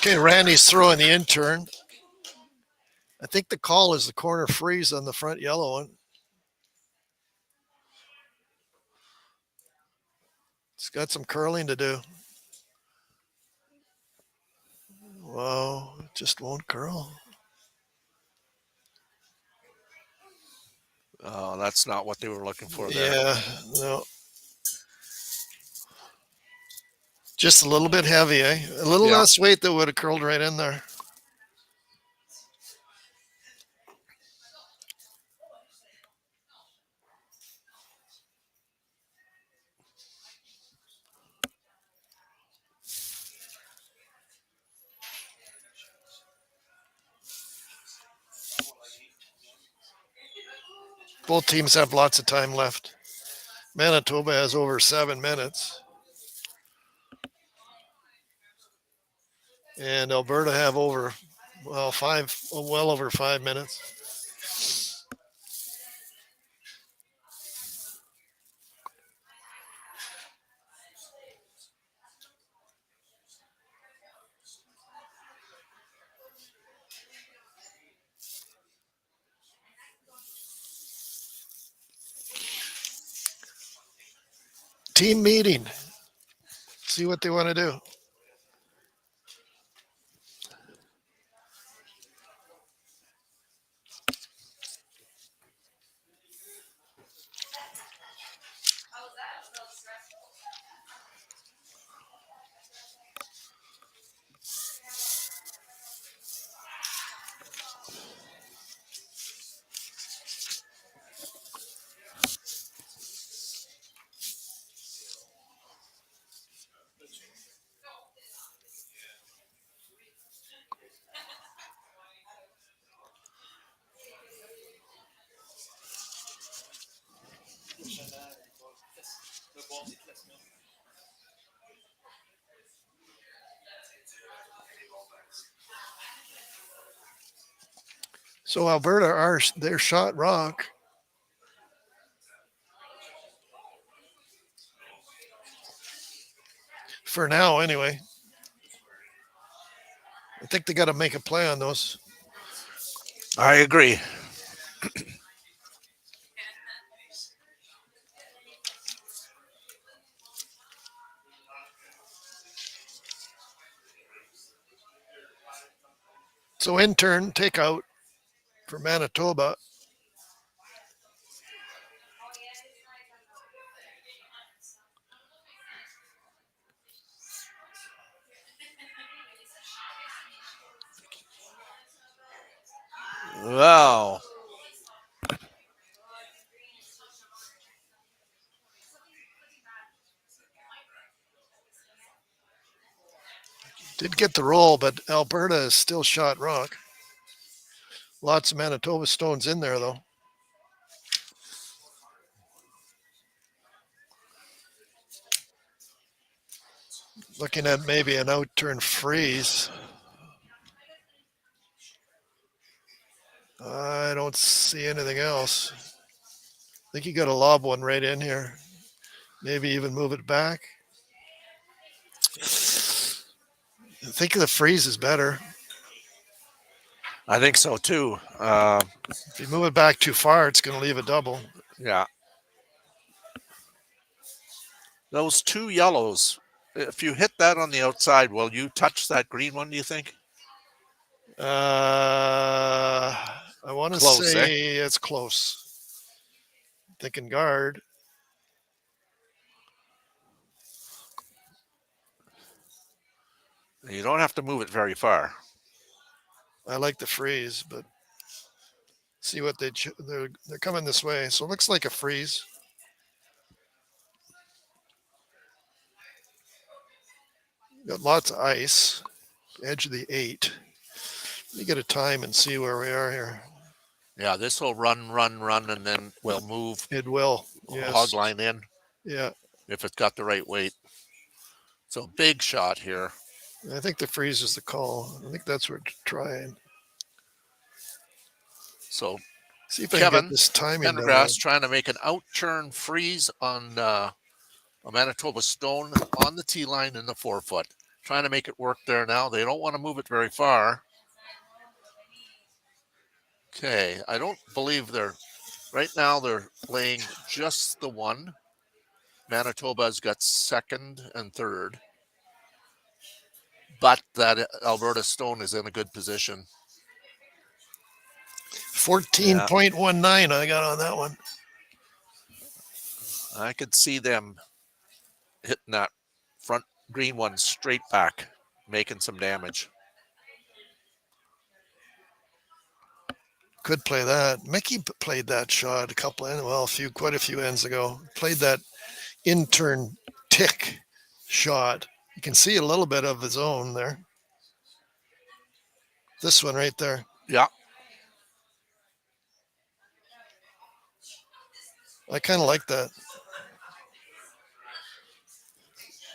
Okay, Randy's throwing the intern. I think the call is the corner freeze on the front yellow one. It's got some curling to do. Wow, it just won't curl. Oh, that's not what they were looking for there. Yeah, no. Just a little bit heavy, eh? A little Yeah. less weight that would have curled right in there. Both teams have lots of time left. Manitoba has over 7 minutes. And Alberta have well over 5 minutes. Team meeting. See what they want to do. So Alberta they're shot rock. For now, anyway. I think they got to make a play on those. I agree. So intern take out for Manitoba. Wow. Did get the roll, but Alberta is still shot rock. Lots of Manitoba stones in there, though. Looking at maybe an outturn freeze. I don't see anything else. I think you got to lob one right in here. Maybe even move it back. I think the freeze is better. I think so too. If you move it back too far, it's going to leave a double. Yeah. Those two yellows, if you hit that on the outside, will you touch that green one, do you think? I want to Close, say it's close. Thinking guard. You don't have to move it very far. I like the freeze, but see what they're coming this way. So it looks like a freeze. Got lots of ice. Edge of the 8. Let me get a time and see where we are here. Yeah, this will run, and then we'll move. It will. Yes. Yes. Hog line in. Yeah. If it's got the right weight. So big shot here. I think the freeze is the call. I think that's what we're trying. So see if I can get this timing. Pendergrass trying to make an outturn freeze on a Manitoba stone on the tee line in the 4 foot. trying to make it work there now. They don't want to move it very far. Okay, I don't believe right now they're laying just the one. Manitoba's got second and third. But that Alberta Stone is in a good position. 14.19 I got on that one. I could see them hitting that front green one straight back, making some damage. Could play that. Mickey played that shot quite a few ends ago. Played that intern tick shot. You can see a little bit of his own there. This one right there. Yeah. I kind of like that.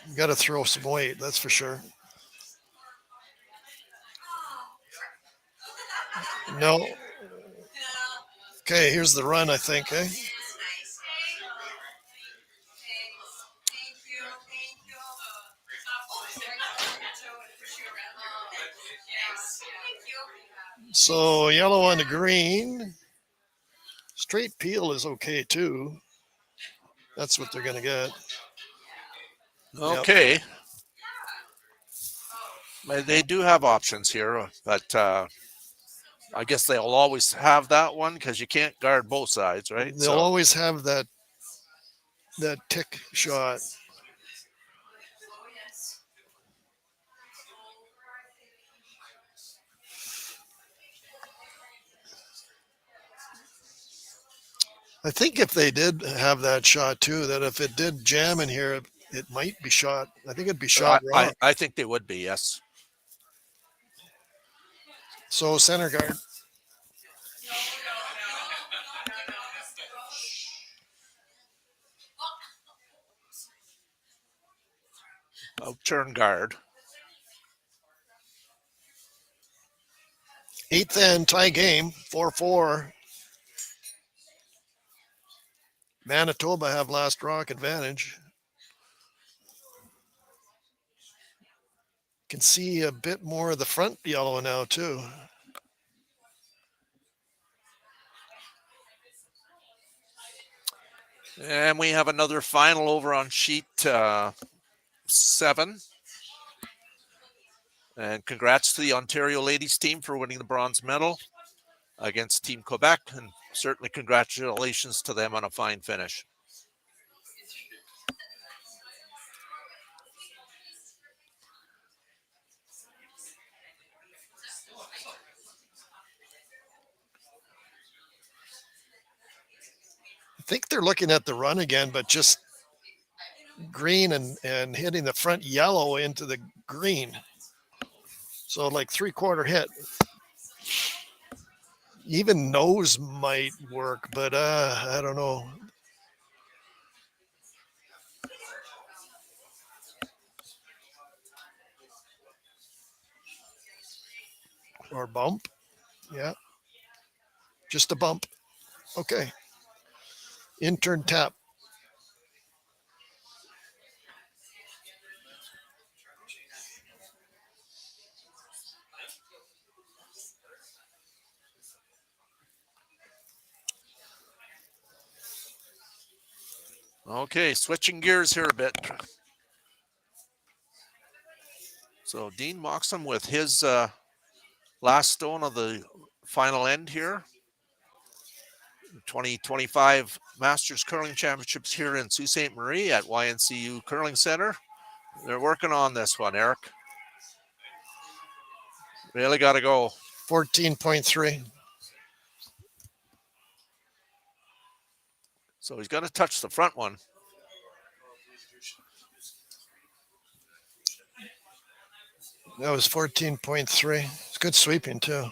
You got to throw some weight, that's for sure. No. Okay, here's the run, I think, eh? So yellow on the green. Straight peel is okay too. That's what they're going to get. Okay. Yep. They do have options here, but I guess they'll always have that one because you can't guard both sides, right? They'll always have that tick shot. I think if they did have that shot too, that if it did jam in here, it might be shot. I think it'd be shot wrong. I think they would be, yes. So center guard. Turn guard. 8th end tie game, 4-4. Manitoba have last rock advantage. Can see a bit more of the front yellow now too. And we have another final over on sheet 7. And congrats to the Ontario ladies team for winning the bronze medal against Team Quebec. And certainly congratulations to them on a fine finish. I think they're looking at the run again, but just green and hitting the front yellow into the green. So like 3/4 hit. Even nose might work, but I don't know. Or bump. Yeah. Just a bump. Okay. Intern tap. Okay, switching gears here a bit. So Dean Moxham with his last stone of the final end here. 2025 Masters Curling Championships here in Sault Ste. Marie at YNCU Curling Center. They're working on this one, Eric. Really got to go. 14.3. So he's got to touch the front one. That was 14.3. It's good sweeping too.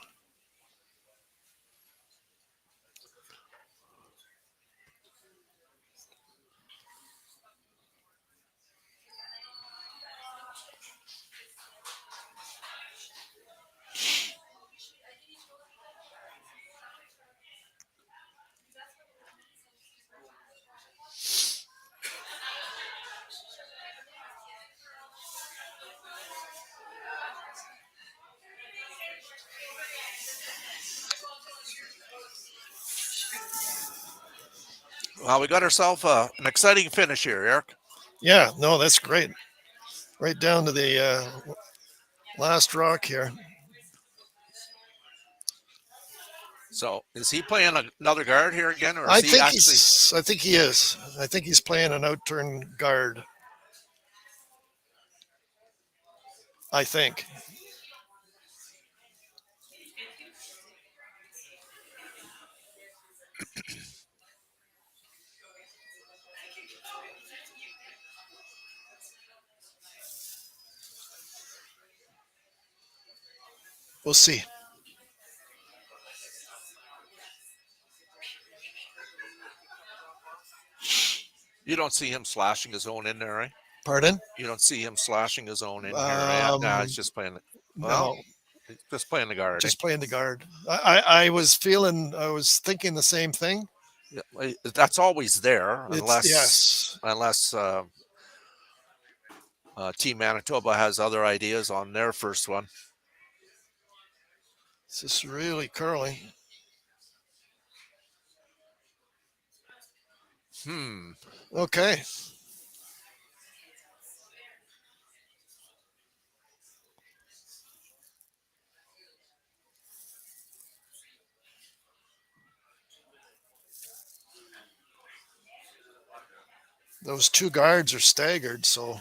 Well, we got ourselves an exciting finish here, Eric. Yeah, no, that's great. Right down to the last rock here. So, is he playing another guard here again, or is he actually? I think he is. I think he's playing an outturn guard. I think. We'll see. You don't see him slashing his own in there, right? Pardon? You don't see him slashing his own in here. Yeah, no, he's Um, just playing. Well, no, he's just playing the guard. Eh? just playing the guard. I was thinking the same thing. Yeah, that's always there, It's unless yes. unless Team Manitoba has other ideas on their first one. It's just really curling. Hmm. Okay. Those two guards are staggered, so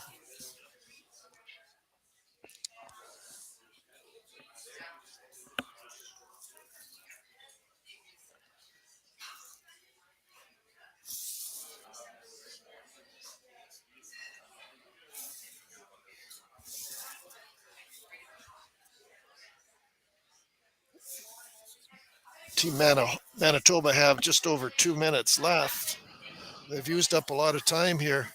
Manitoba have just over 2 minutes left. They've used up a lot of time here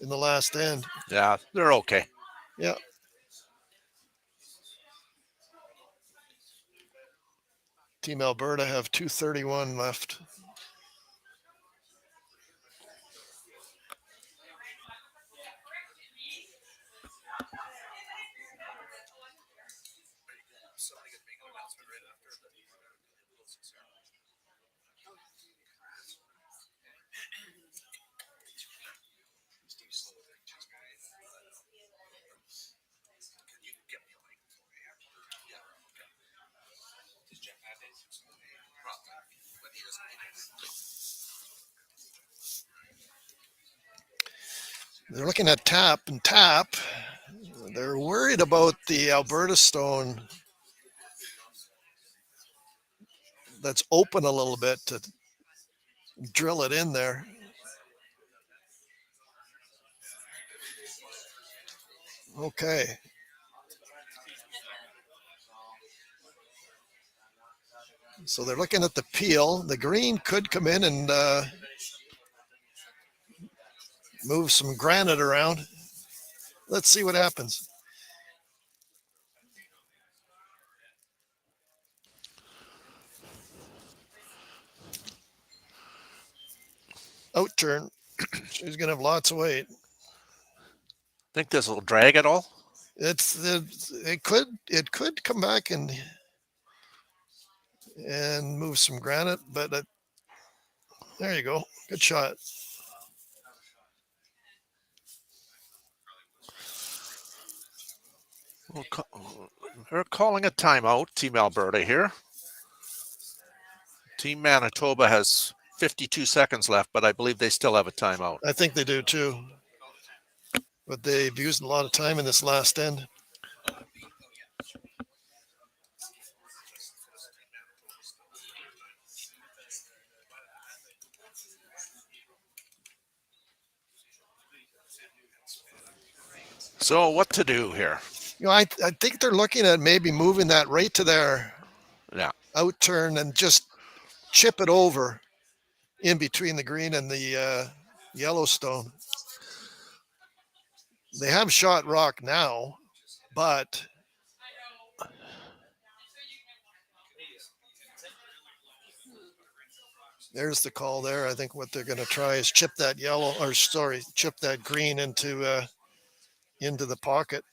in the last end. Yeah, they're okay. Yeah. Team Alberta have 2:31 left. They're looking at tap and tap. They're worried about the Alberta stone that's open a little bit to drill it in there. Okay. So they're looking at the peel. The green could come in and move some granite around. Let's see what happens. Outturn. She's going to have lots of weight. Think this will drag at all? It could come back and move some granite, but there you go. Good shot. They're calling a timeout, Team Alberta here. Team Manitoba has 52 seconds left, but I believe they still have a timeout. I think they do too. But they've used a lot of time in this last end. So, what to do here? I think they're looking at maybe moving that right to their Yeah. outturn and just chip it over in between the green and the Yellowstone. They have shot rock now, but there's the call there. I think what they're going to try is chip that chip that green into the pocket.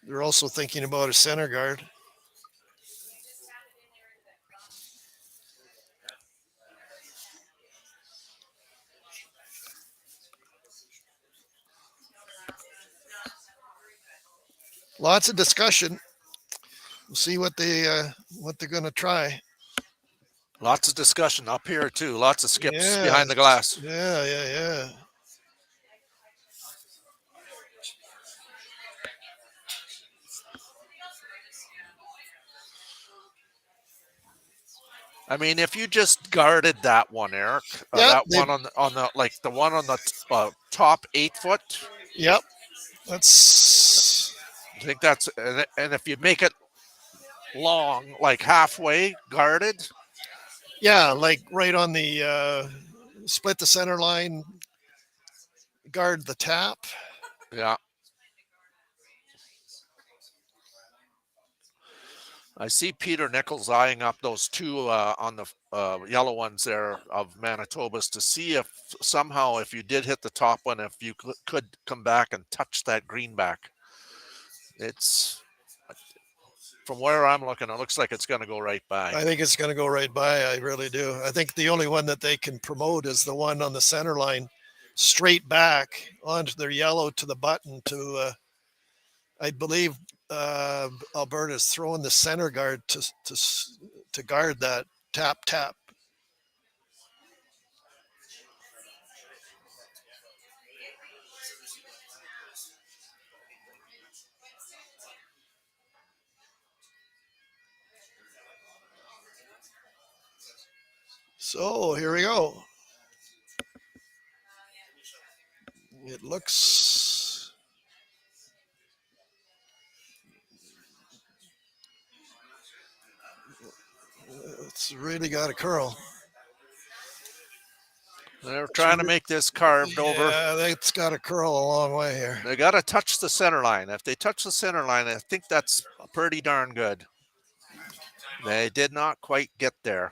They're also thinking about a center guard. Lots of discussion. We'll see what they're going to try. Lots of discussion up here too. Lots of skips Yeah, behind the glass. yeah. I mean, if you just guarded that one, Eric, Yep, that one on the like the one on the top 8 foot. yep. That's I think that's and if you make it long, like halfway guarded. yeah, like right on the split the center line, guard the tap. Yeah. I see Peter Nichols eyeing up those two on the yellow ones there of Manitoba's to see if somehow, if you did hit the top one, if you could come back and touch that greenback. It's from where I'm looking, it looks like it's going to go right by. I think it's going to go right by. I really do. I think the only one that they can promote is the one on the center line, straight back onto their yellow to the button to. I believe Alberta's throwing the center guard to guard that tap. So here we go. It looks. It's really got a curl. They're trying to make this carved over. Yeah, it's got to curl a long way here. They got to touch the center line. If they touch the center line, I think that's pretty darn good. They did not quite get there.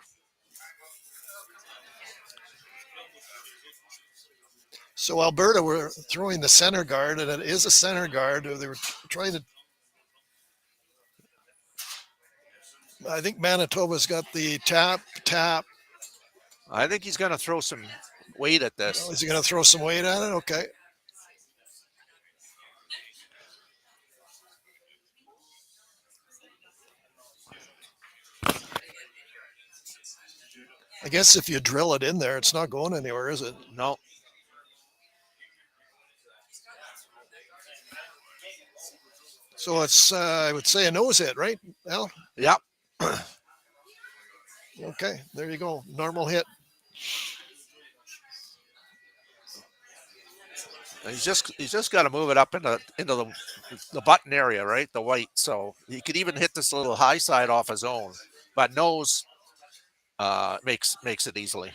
So Alberta were throwing the center guard, and it is a center guard. They were trying to. I think Manitoba's got the tap. I think he's going to throw some weight at this. Oh, is he going to throw some weight at it? Okay. I guess if you drill it in there, it's not going anywhere, is it? No. So it's, I would say, a nose hit, right, Al? Yep. Okay, there you go. Normal hit. He's just got to move it up into the button area, right? The white. So he could even hit this little high side off his own, but nose makes it easily.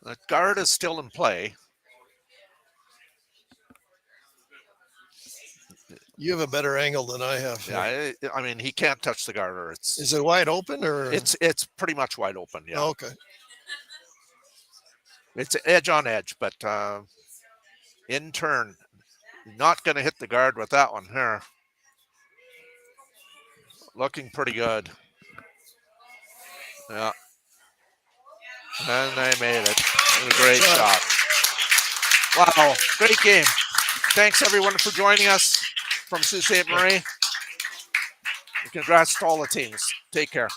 The guard is still in play. You have a better angle than I have. Yeah, I mean he can't touch the garter. Is it wide open or? It's pretty much wide open. Yeah. Oh, okay. It's edge on edge, but in turn, not going to hit the guard with that one here. Looking pretty good. Yeah. And they made it. It was a great shot. Wow, great game. Thanks everyone for joining us from Sault Ste. Marie. Congrats to all the teams. Take care.